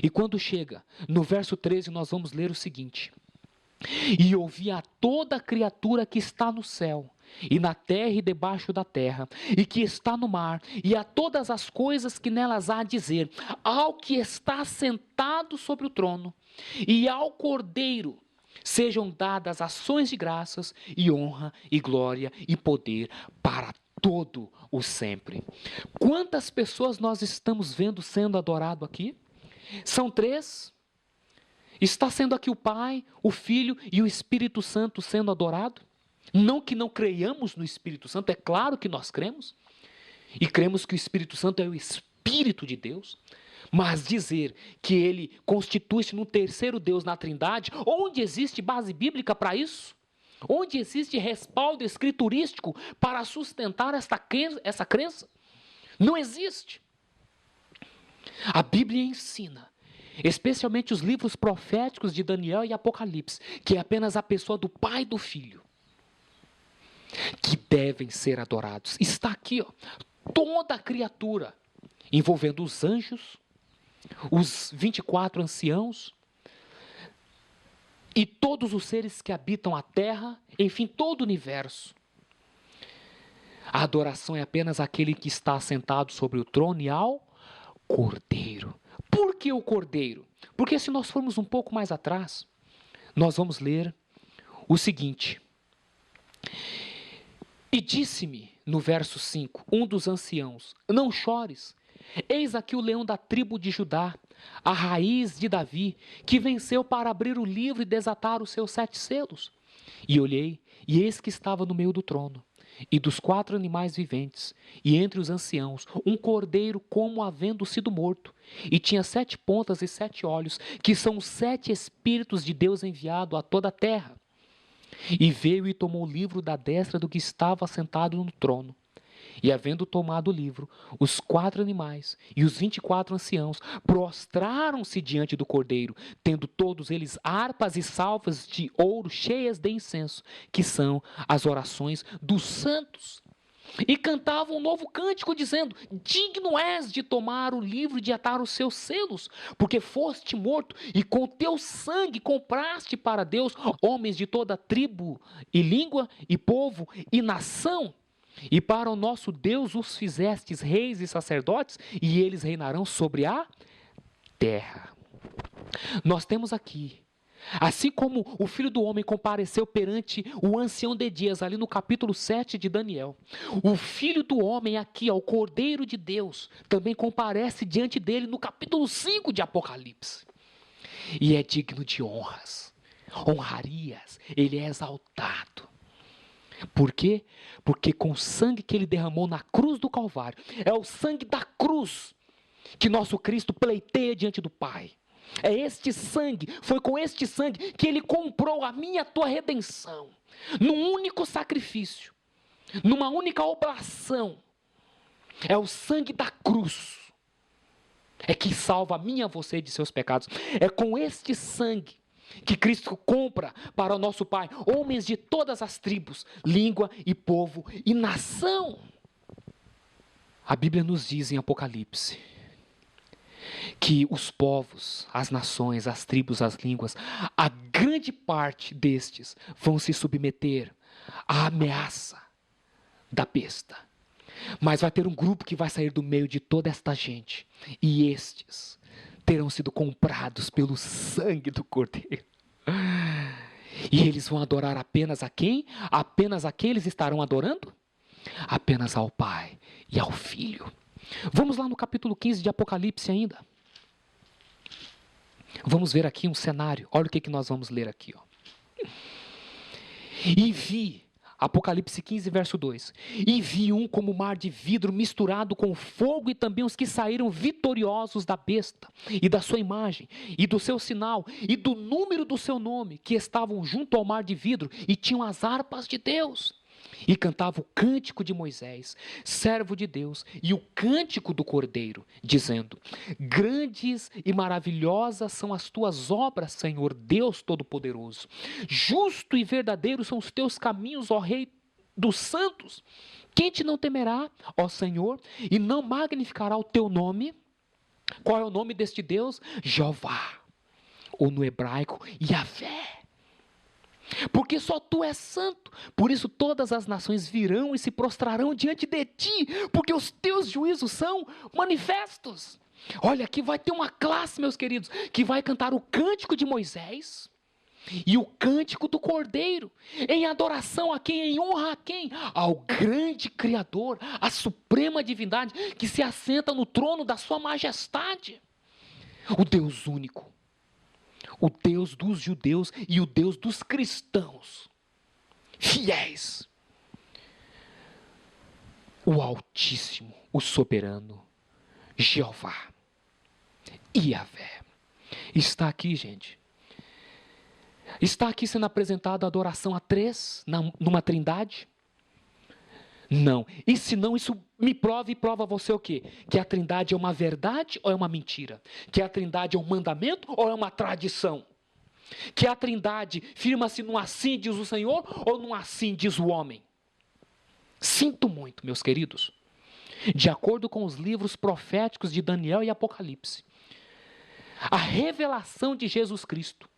E quando chega no verso 13, nós vamos ler o seguinte: e ouvi a toda criatura que está no céu e na terra e debaixo da terra, e que está no mar, e a todas as coisas que nelas há a dizer, ao que está sentado sobre o trono, e ao Cordeiro, sejam dadas ações de graças, e honra, e glória, e poder, para todo o sempre. Quantas pessoas nós estamos vendo sendo adorado aqui? São 3. Está sendo aqui o Pai, o Filho e o Espírito Santo sendo adorado? Não que não creiamos no Espírito Santo, é claro que nós cremos. E cremos que o Espírito Santo é o Espírito de Deus. Mas dizer que ele constitui-se no terceiro Deus na Trindade, onde existe base bíblica para isso? Onde existe respaldo escriturístico para sustentar essa crença? Não existe. A Bíblia ensina, especialmente os livros proféticos de Daniel e Apocalipse, que é apenas a pessoa do Pai e do Filho, que devem ser adorados. Está aqui, ó, toda a criatura, envolvendo os anjos, os 24 anciãos, e todos os seres que habitam a terra, enfim, todo o universo. A adoração é apenas aquele que está assentado sobre o trono e ao Cordeiro. Por que o Cordeiro? Porque se nós formos um pouco mais atrás, nós vamos ler o seguinte. E disse-me, no verso 5, um dos anciãos, não chores, eis aqui o leão da tribo de Judá, a raiz de Davi, que venceu para abrir o livro e desatar os seus 7 selos. E olhei, e eis que estava no meio do trono, e dos 4 animais viventes, e entre os anciãos, um cordeiro como havendo sido morto, e tinha 7 pontas e 7 olhos, que são os 7 Espíritos de Deus enviado a toda a terra. E veio e tomou o livro da destra do que estava sentado no trono. E havendo tomado o livro, os 4 animais e os 24 anciãos prostraram-se diante do cordeiro, tendo todos eles harpas e salvas de ouro cheias de incenso, que são as orações dos santos. E cantavam um novo cântico, dizendo, digno és de tomar o livro e de atar os seus selos, porque foste morto e com teu sangue compraste para Deus homens de toda tribo e língua e povo e nação. E para o nosso Deus os fizestes reis e sacerdotes, e eles reinarão sobre a terra. Nós temos aqui, assim como o Filho do Homem compareceu perante o ancião de dias, ali no capítulo 7 de Daniel, o Filho do Homem aqui, o Cordeiro de Deus, também comparece diante dele no capítulo 5 de Apocalipse. E é digno de honras, honrarias, ele é exaltado. Por quê? Porque com o sangue que ele derramou na cruz do Calvário, é o sangue da cruz que nosso Cristo pleiteia diante do Pai. É este sangue, foi com este sangue que ele comprou a minha e a tua redenção. Num único sacrifício, numa única oblação. É o sangue da cruz. É que salva a mim e a você de seus pecados. É com este sangue que Cristo compra para o nosso Pai homens de todas as tribos, língua e povo e nação. A Bíblia nos diz em Apocalipse que os povos, as nações, as tribos, as línguas, a grande parte destes vão se submeter à ameaça da besta. Mas vai ter um grupo que vai sair do meio de toda esta gente, e estes terão sido comprados pelo sangue do Cordeiro. E eles vão adorar apenas a quem? Apenas a quem eles estarão adorando? Apenas ao Pai e ao Filho. Vamos lá no capítulo 15 de Apocalipse ainda. Vamos ver aqui um cenário. Olha o que nós vamos ler aqui. Ó. E vi, Apocalipse 15, verso 2. E vi um como mar de vidro misturado com fogo, e também os que saíram vitoriosos da besta, e da sua imagem, e do seu sinal, e do número do seu nome, que estavam junto ao mar de vidro, e tinham as harpas de Deus. E cantava o cântico de Moisés, servo de Deus, e o cântico do Cordeiro, dizendo, grandes e maravilhosas são as tuas obras, Senhor Deus Todo-Poderoso. Justo e verdadeiro são os teus caminhos, ó Rei dos santos. Quem te não temerá, ó Senhor, e não magnificará o teu nome? Qual é o nome deste Deus? Jeová, ou no hebraico, Yahvé. Porque só tu és santo. Por isso todas as nações virão e se prostrarão diante de ti, porque os teus juízos são manifestos. Olha, aqui vai ter uma classe, meus queridos, que vai cantar o cântico de Moisés e o cântico do Cordeiro, em adoração a quem, em honra a quem? Ao grande Criador, a suprema divindade que se assenta no trono da sua majestade. O Deus único, o Deus dos judeus e o Deus dos cristãos, fiéis. O Altíssimo, o Soberano, Jeová, Yahvé. Está aqui, gente. Está aqui sendo apresentada a adoração a três, numa trindade? Não. E se não, isso me prova e prova você o quê? Que a trindade é uma verdade ou é uma mentira? Que a trindade é um mandamento ou é uma tradição? Que a trindade firma-se num assim diz o Senhor ou num assim diz o homem? Sinto muito, meus queridos. De acordo com os livros proféticos de Daniel e Apocalipse, a revelação de Jesus Cristo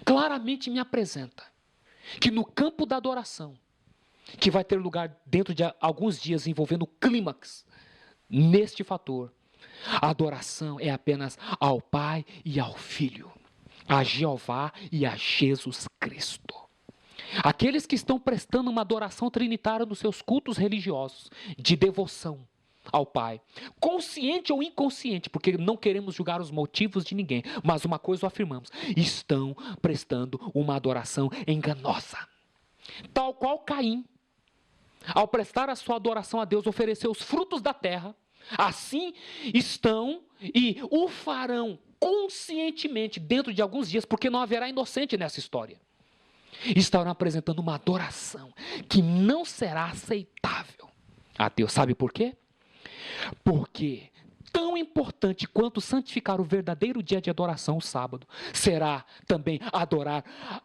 claramente me apresenta que no campo da adoração, que vai ter lugar dentro de alguns dias envolvendo o clímax, neste fator, a adoração é apenas ao Pai e ao Filho, a Jeová e a Jesus Cristo. Aqueles que estão prestando uma adoração trinitária nos seus cultos religiosos, de devoção ao Pai, consciente ou inconsciente, porque não queremos julgar os motivos de ninguém, mas uma coisa o afirmamos: estão prestando uma adoração enganosa. Tal qual Caim, ao prestar a sua adoração a Deus, ofereceu os frutos da terra, assim estão e o farão conscientemente dentro de alguns dias, porque não haverá inocente nessa história. Estarão apresentando uma adoração que não será aceitável a Deus. Sabe por quê? Porque tão importante quanto santificar o verdadeiro dia de adoração, o sábado, será também adorar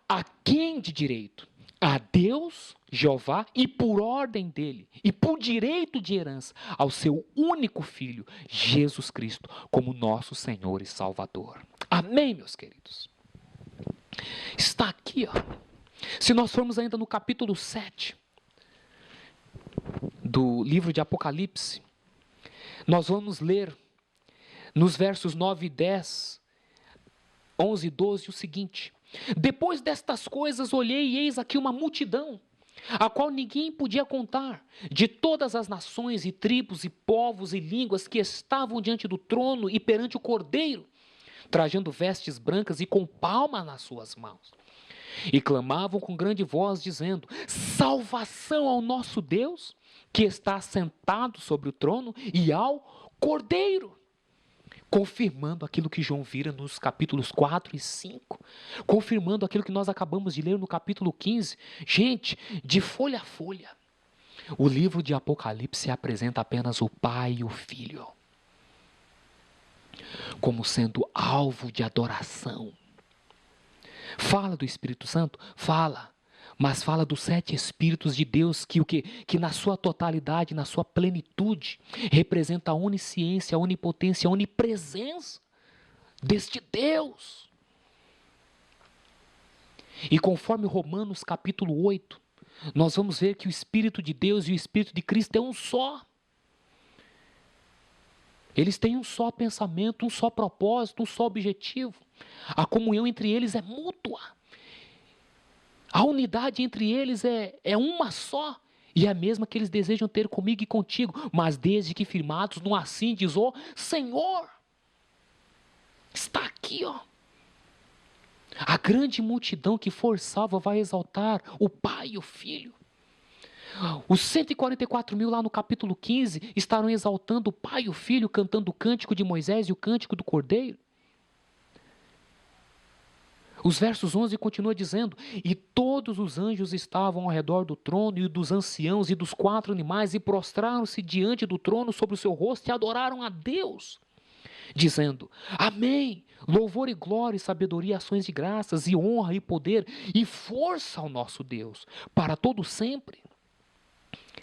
a quem de direito? A Deus, Jeová, e por ordem dele, e por direito de herança, ao seu único Filho, Jesus Cristo, como nosso Senhor e Salvador. Amém, meus queridos? Está aqui, ó. Se nós formos ainda no capítulo 7 do livro de Apocalipse, nós vamos ler nos versos 9 e 10, 11 e 12 o seguinte: depois destas coisas olhei e eis aqui uma multidão, a qual ninguém podia contar, de todas as nações e tribos e povos e línguas que estavam diante do trono e perante o Cordeiro, trajando vestes brancas e com palmas nas suas mãos. E clamavam com grande voz, dizendo: salvação ao nosso Deus, que está sentado sobre o trono, e ao Cordeiro. Confirmando aquilo que João vira nos capítulos 4 e 5. Confirmando aquilo que nós acabamos de ler no capítulo 15. Gente, de folha a folha, o livro de Apocalipse apresenta apenas o Pai e o Filho como sendo alvo de adoração. Fala do Espírito Santo? Fala. Mas fala dos 7 Espíritos de Deus que na sua totalidade, na sua plenitude, representa a onisciência, a onipotência, a onipresença deste Deus. E conforme Romanos capítulo 8, nós vamos ver que o Espírito de Deus e o Espírito de Cristo é um só. Eles têm um só pensamento, um só propósito, um só objetivo. A comunhão entre eles é mútua. A unidade entre eles é uma só. E é a mesma que eles desejam ter comigo e contigo. Mas desde que firmados no assim diz o Senhor. Está aqui, ó. A grande multidão que for salva vai exaltar o Pai e o Filho. Os 144 mil lá no capítulo 15 estarão exaltando o Pai e o Filho, cantando o cântico de Moisés e o cântico do Cordeiro. Os versos 11 continua dizendo: e todos os anjos estavam ao redor do trono e dos anciãos e dos 4 animais, e prostraram-se diante do trono sobre o seu rosto e adoraram a Deus, dizendo: amém, louvor e glória e sabedoria, ações de graças e honra e poder e força ao nosso Deus, para todo sempre.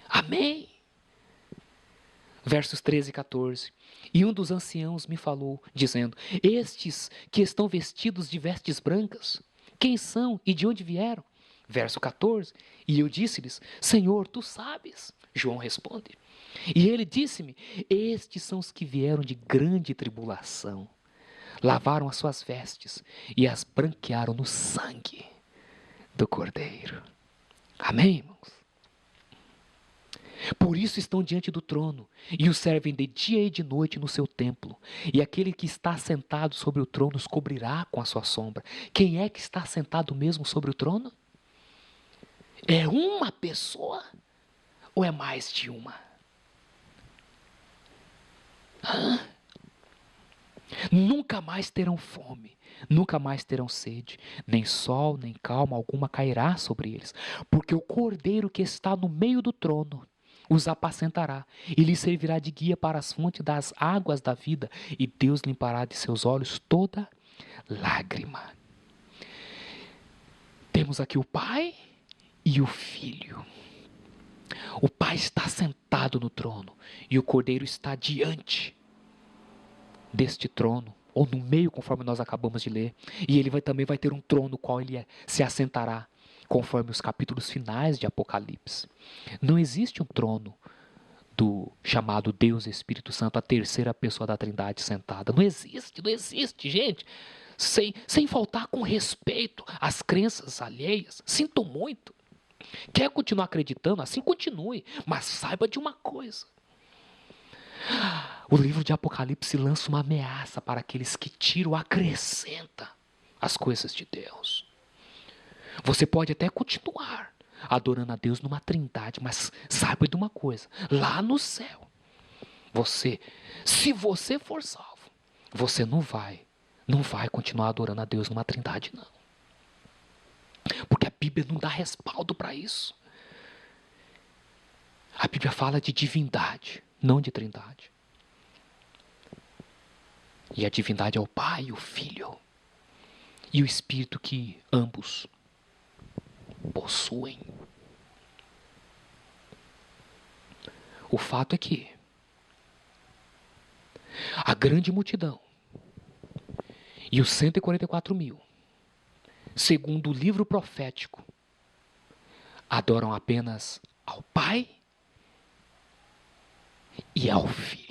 Amém. Versos 13 e 14. E um dos anciãos me falou, dizendo: estes que estão vestidos de vestes brancas, Quem são e de onde vieram? Verso 14. E eu disse-lhes: Senhor, tu sabes. João responde. E ele disse-me: Estes são os que vieram de grande tribulação. Lavaram as suas vestes e as branquearam no sangue do Cordeiro. Amém, irmãos? Por isso estão diante do trono, e o servem de dia e de noite no seu templo. E aquele que está sentado sobre o trono os cobrirá com a sua sombra. Quem é que está sentado mesmo sobre o trono? É uma pessoa ou é mais de uma? Nunca mais terão fome, nunca mais terão sede, nem sol, nem calma alguma cairá sobre eles, porque o Cordeiro que está no meio do trono os apacentará e lhes servirá de guia para as fontes das águas da vida, e Deus limpará de seus olhos toda lágrima. Temos aqui o Pai e o Filho. O Pai está sentado no trono e o Cordeiro está diante deste trono, ou no meio, conforme nós acabamos de ler. E ele também vai ter um trono no qual ele se assentará, conforme os capítulos finais de Apocalipse. Não existe um trono do chamado Deus Espírito Santo, a terceira pessoa da Trindade sentada. Não existe, gente. Sem faltar com respeito às crenças alheias. Sinto muito. Quer continuar acreditando? Assim continue. Mas saiba de uma coisa. O livro de Apocalipse lança uma ameaça para aqueles que tiram ou acrescentam as coisas de Deus. Você pode até continuar adorando a Deus numa trindade, mas saiba de uma coisa, lá no céu, se você for salvo, você não vai continuar adorando a Deus numa trindade, não. Porque a Bíblia não dá respaldo para isso. A Bíblia fala de divindade, não de trindade. E a divindade é o Pai, o Filho e o Espírito que ambos possuem. O fato é que a grande multidão e os 144 mil, segundo o livro profético, adoram apenas ao Pai e ao Filho.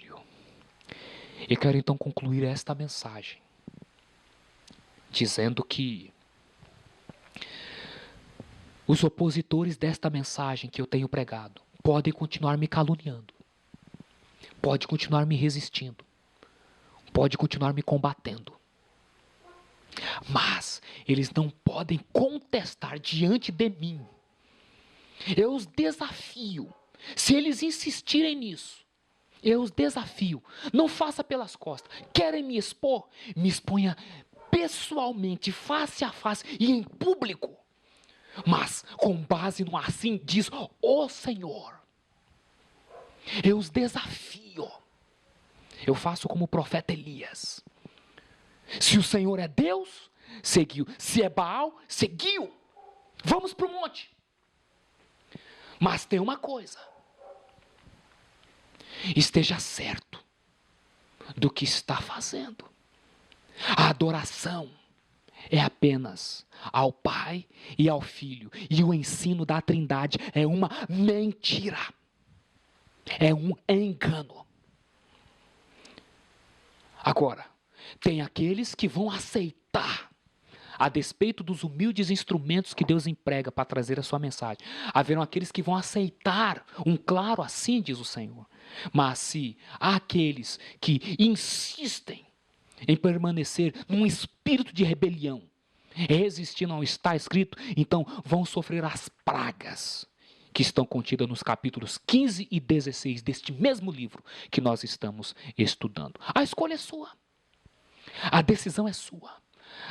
Eu quero então concluir esta mensagem dizendo que os opositores desta mensagem que eu tenho pregado podem continuar me caluniando, podem continuar me resistindo, podem continuar me combatendo, mas eles não podem contestar diante de mim. Eu os desafio, se eles insistirem nisso, eu os desafio, não faça pelas costas. Querem me expor? Me exponha pessoalmente, face a face e em público. Mas com base no assim diz o Senhor. Eu os desafio. Eu faço como o profeta Elias. Se o Senhor é Deus, seguiu. Se é Baal, seguiu. Vamos para o monte. Mas tem uma coisa. Esteja certo do que está fazendo. A adoração é apenas ao Pai e ao Filho. E o ensino da Trindade é uma mentira. É um engano. Agora, tem aqueles que vão aceitar, a despeito dos humildes instrumentos que Deus emprega para trazer a sua mensagem. Haverão aqueles que vão aceitar um claro assim, diz o Senhor. Mas se há aqueles que insistem em permanecer num espírito de rebelião, resistindo ao está escrito, então vão sofrer as pragas que estão contidas nos capítulos 15 e 16 deste mesmo livro que nós estamos estudando. A escolha é sua. A decisão é sua.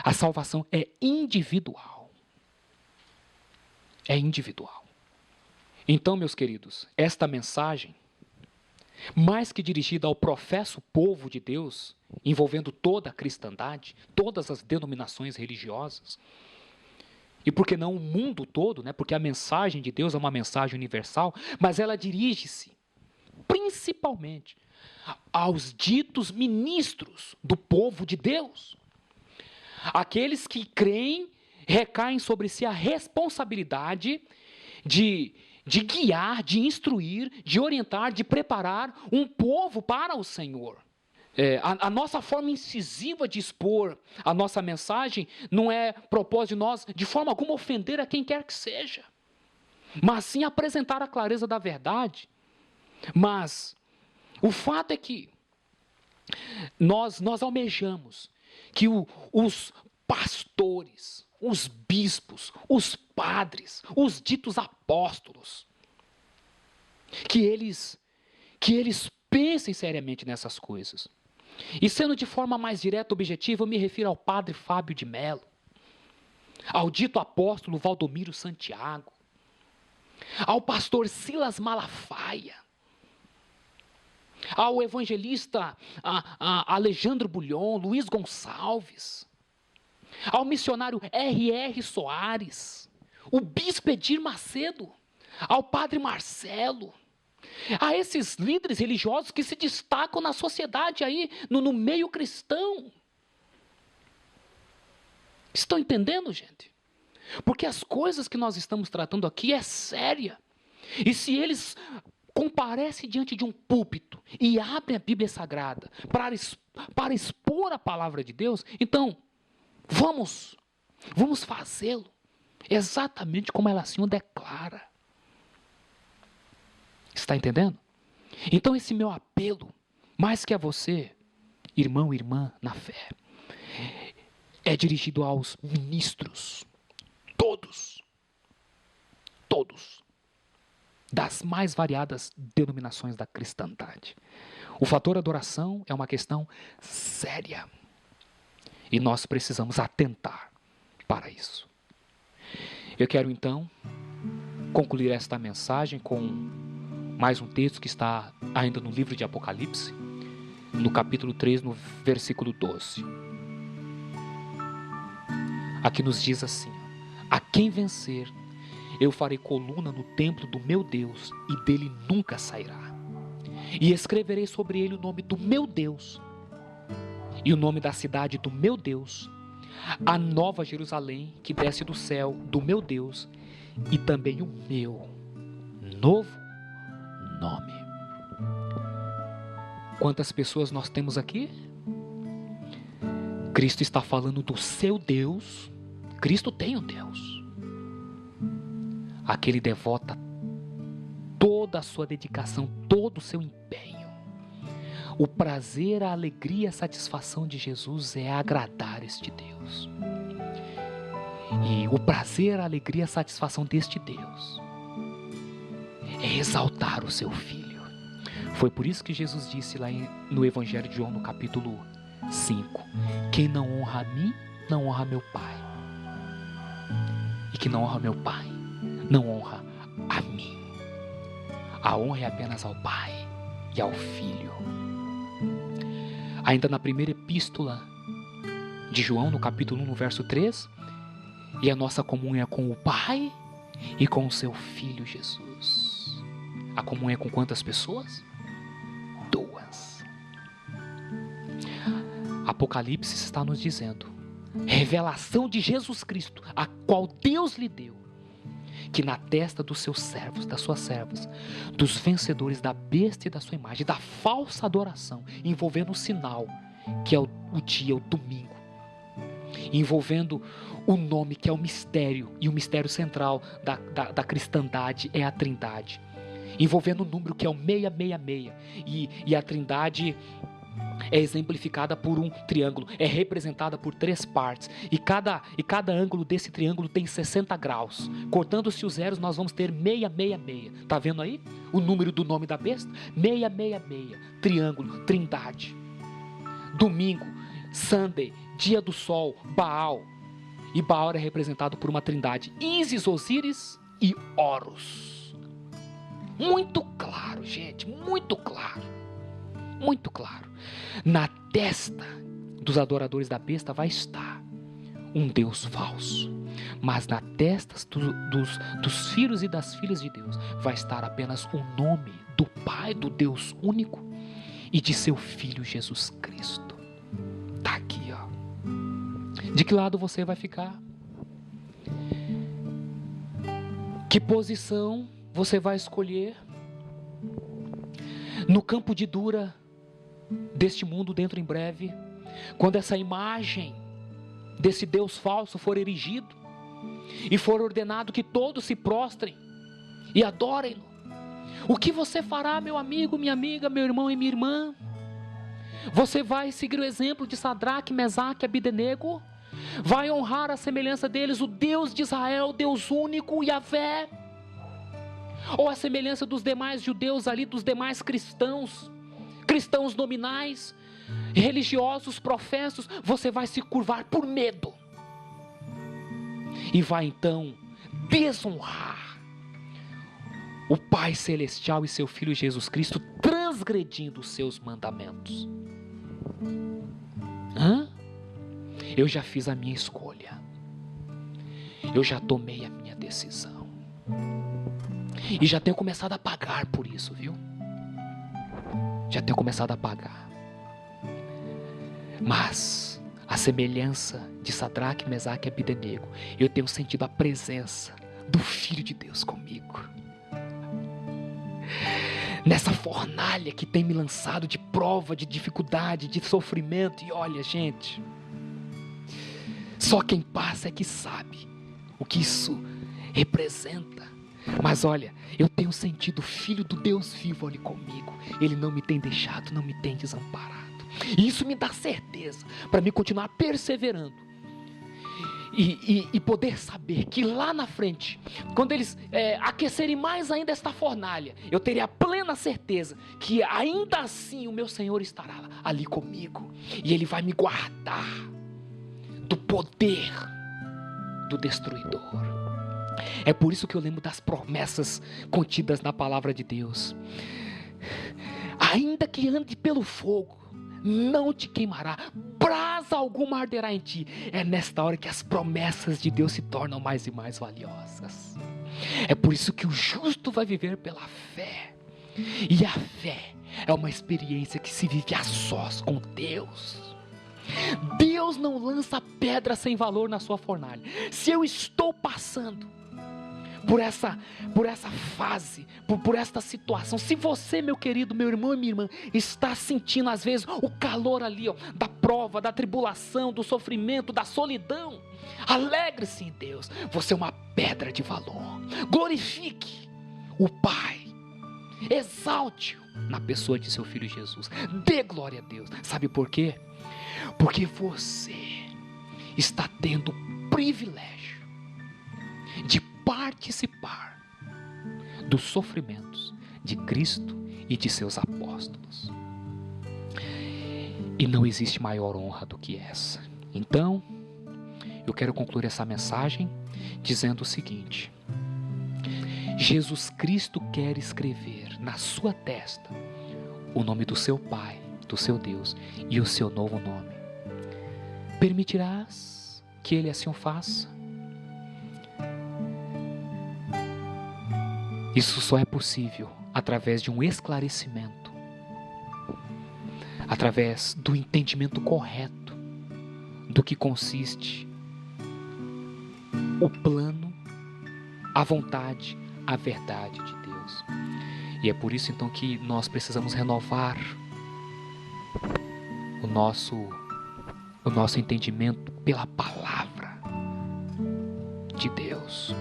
A salvação é individual. É individual. Então, meus queridos, esta mensagem, mais que dirigida ao professo povo de Deus, envolvendo toda a cristandade, todas as denominações religiosas, e por que não o mundo todo, né? Porque a mensagem de Deus é uma mensagem universal, mas ela dirige-se principalmente aos ditos ministros do povo de Deus. Aqueles que creem recaem sobre si a responsabilidade de guiar, de instruir, de orientar, de preparar um povo para o Senhor. A nossa forma incisiva de expor a nossa mensagem não é propósito de nós, de forma alguma, ofender a quem quer que seja, mas sim apresentar a clareza da verdade. Mas o fato é que nós almejamos que os pastores, os bispos, os padres, os ditos apóstolos, que eles pensem seriamente nessas coisas. E sendo de forma mais direta e objetiva, eu me refiro ao padre Fábio de Mello, ao dito apóstolo Valdomiro Santiago, ao pastor Silas Malafaia, ao evangelista Alejandro Bulhon, Luiz Gonçalves, ao missionário R.R. Soares, o bispo Edir Macedo, ao padre Marcelo, a esses líderes religiosos que se destacam na sociedade aí, no meio cristão. Estão entendendo, gente? Porque as coisas que nós estamos tratando aqui é séria. E se eles comparecem diante de um púlpito e abrem a Bíblia Sagrada para expor a palavra de Deus, então vamos fazê-lo exatamente como ela assim o declara. Está entendendo? Então esse meu apelo, mais que a você, irmão e irmã na fé, é dirigido aos ministros, todos, das mais variadas denominações da cristandade. O fator adoração é uma questão séria e nós precisamos atentar para isso. Eu quero então concluir esta mensagem com mais um texto que está ainda no livro de Apocalipse, no capítulo 3, no versículo 12. Aqui nos diz assim: a quem vencer, eu farei coluna no templo do meu Deus, e dele nunca sairá. E escreverei sobre ele o nome do meu Deus, e o nome da cidade do meu Deus, a nova Jerusalém, que desce do céu, do meu Deus, e também o meu novo nome. Quantas pessoas nós temos aqui? Cristo está falando do seu Deus. Cristo tem um Deus. Aquele devota toda a sua dedicação, todo o seu empenho. O prazer, a alegria, a satisfação de Jesus é agradar este Deus. E o prazer, a alegria, a satisfação deste Deus é exaltar o seu Filho. Foi por isso que Jesus disse lá no Evangelho de João, no capítulo 5, quem não honra a mim, não honra meu Pai. E quem não honra meu Pai, não honra a mim. A honra é apenas ao Pai e ao Filho. Ainda na primeira epístola de João, no capítulo 1, no verso 3, e a nossa comunhão é com o Pai e com o seu Filho Jesus. A comunhão é com quantas pessoas? 2. Apocalipse está nos dizendo, revelação de Jesus Cristo, a qual Deus lhe deu, que na testa dos seus servos, das suas servas, dos vencedores da besta e da sua imagem, da falsa adoração, envolvendo o sinal, que é o dia, o domingo, envolvendo o nome, que é o mistério, e o mistério central da cristandade é a Trindade, envolvendo o número, que é o 666, e a Trindade é exemplificada por um triângulo, é representada por 3 partes, e cada ângulo desse triângulo tem 60 graus, cortando-se os zeros nós vamos ter 666, está vendo aí? O número do nome da besta, 666, triângulo, Trindade. Domingo, Sunday, dia do sol, Baal, e Baal é representado por uma trindade, Ísis, Osíris e Horus. Muito claro, gente, muito claro. Muito claro. Na testa dos adoradores da besta vai estar um Deus falso, mas na testa dos filhos e das filhas de Deus vai estar apenas o nome do Pai, do Deus único e de seu Filho Jesus Cristo. Está aqui, ó. De que lado você vai ficar? Que posição você vai escolher no campo de dura deste mundo dentro em breve, quando essa imagem desse Deus falso for erigido e for ordenado que todos se prostrem e adorem-no? O que você fará, meu amigo, minha amiga, meu irmão e minha irmã? Você vai seguir o exemplo de Sadraque, Mesaque e Abdenego? Vai honrar a semelhança deles o Deus de Israel, Deus único, Yahvé? Ou a semelhança dos demais judeus ali, dos demais cristãos nominais, religiosos, professos, você vai se curvar por medo e vai então desonrar o Pai Celestial e seu Filho Jesus Cristo, transgredindo os seus mandamentos. Eu já fiz a minha escolha, eu já tomei a minha decisão e já tenho começado a pagar por isso, viu? Já tenho começado a pagar. Mas a semelhança de Sadraque, Mesaque e Abdenego, eu tenho sentido a presença do Filho de Deus comigo. Nessa fornalha que tem me lançado de prova, de dificuldade, de sofrimento. E olha, gente, só quem passa é que sabe o que isso representa. Mas olha, eu tenho sentido o Filho do Deus vivo ali comigo. Ele não me tem deixado, não me tem desamparado. E isso me dá certeza para me continuar perseverando e poder saber que lá na frente, quando eles aquecerem mais ainda esta fornalha, eu terei a plena certeza que ainda assim o meu Senhor estará ali comigo e Ele vai me guardar do poder do destruidor. É por isso que eu lembro das promessas contidas na palavra de Deus. Ainda que ande pelo fogo, não te queimará, brasa alguma arderá em ti. É nesta hora que as promessas de Deus se tornam mais e mais valiosas. É por isso que o justo vai viver pela fé. E a fé é uma experiência que se vive a sós com Deus. Deus não lança pedra sem valor na sua fornalha. Se eu estou passando por essa fase, por esta situação, se você, meu querido, meu irmão e minha irmã, está sentindo às vezes o calor ali, da prova, da tribulação, do sofrimento, da solidão, alegre-se em Deus. Você é uma pedra de valor. Glorifique o Pai, exalte-o na pessoa de seu Filho Jesus. Dê glória a Deus. Sabe por quê? Porque você está tendo o privilégio de participar dos sofrimentos de Cristo e de seus apóstolos. E não existe maior honra do que essa. Então, eu quero concluir essa mensagem dizendo o seguinte: Jesus Cristo quer escrever na sua testa o nome do seu Pai, do seu Deus e o seu novo nome. Permitirás que Ele assim o faça? Isso só é possível através de um esclarecimento, através do entendimento correto do que consiste o plano, a vontade, a verdade de Deus. E é por isso então que nós precisamos renovar o nosso entendimento pela palavra de Deus.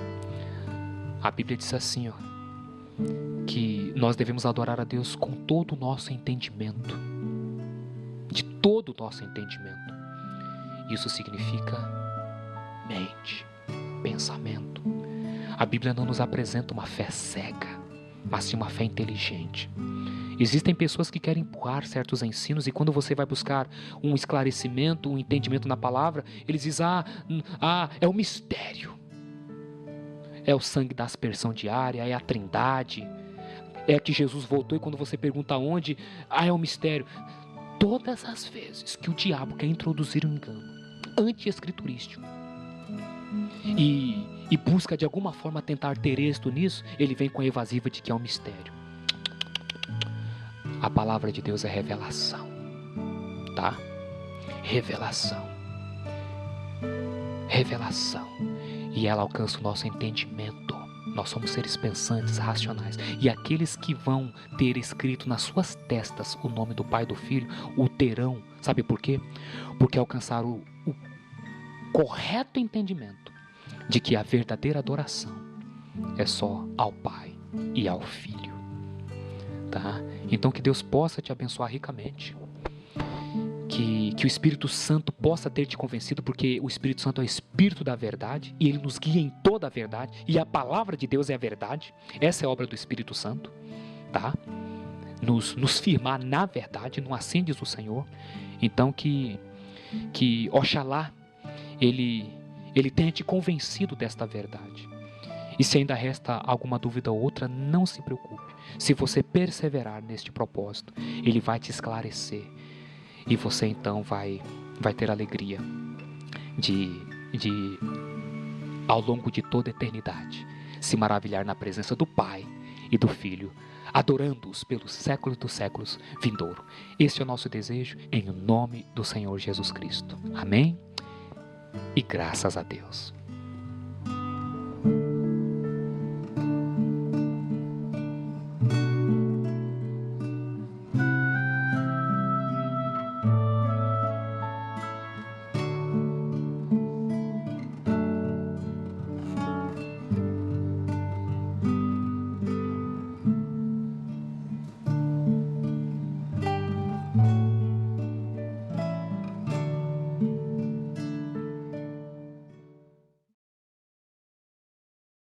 A Bíblia diz assim, que nós devemos adorar a Deus com todo o nosso entendimento, de todo o nosso entendimento. Isso significa mente, pensamento. A Bíblia não nos apresenta uma fé cega, mas sim uma fé inteligente. Existem pessoas que querem empurrar certos ensinos e quando você vai buscar um esclarecimento, um entendimento na palavra, eles dizem, é o mistério. É o sangue da aspersão diária, é a trindade, é que Jesus voltou e quando você pergunta onde, é um mistério. Todas as vezes que o diabo quer introduzir um engano anti-escriturístico e busca de alguma forma tentar ter êxito nisso, ele vem com a evasiva de que é um mistério. A palavra de Deus é revelação, tá? Revelação. E ela alcança o nosso entendimento. Nós somos seres pensantes, racionais. E aqueles que vão ter escrito nas suas testas o nome do Pai e do Filho, o terão. Sabe por quê? Porque alcançaram o correto entendimento de que a verdadeira adoração é só ao Pai e ao Filho. Tá? Então que Deus possa te abençoar ricamente. Que o Espírito Santo possa ter te convencido, porque o Espírito Santo é o Espírito da verdade e ele nos guia em toda a verdade, e a palavra de Deus é a verdade. Essa é a obra do Espírito Santo, tá? Nos firmar na verdade, no ascendes do Senhor. Então que Oxalá ele tenha te convencido desta verdade. E se ainda resta alguma dúvida ou outra, não se preocupe. Se você perseverar neste propósito, ele vai te esclarecer. E você então vai ter alegria de ao longo de toda a eternidade, se maravilhar na presença do Pai e do Filho, adorando-os pelos séculos dos séculos vindouro. Esse é o nosso desejo, em nome do Senhor Jesus Cristo. Amém? E graças a Deus.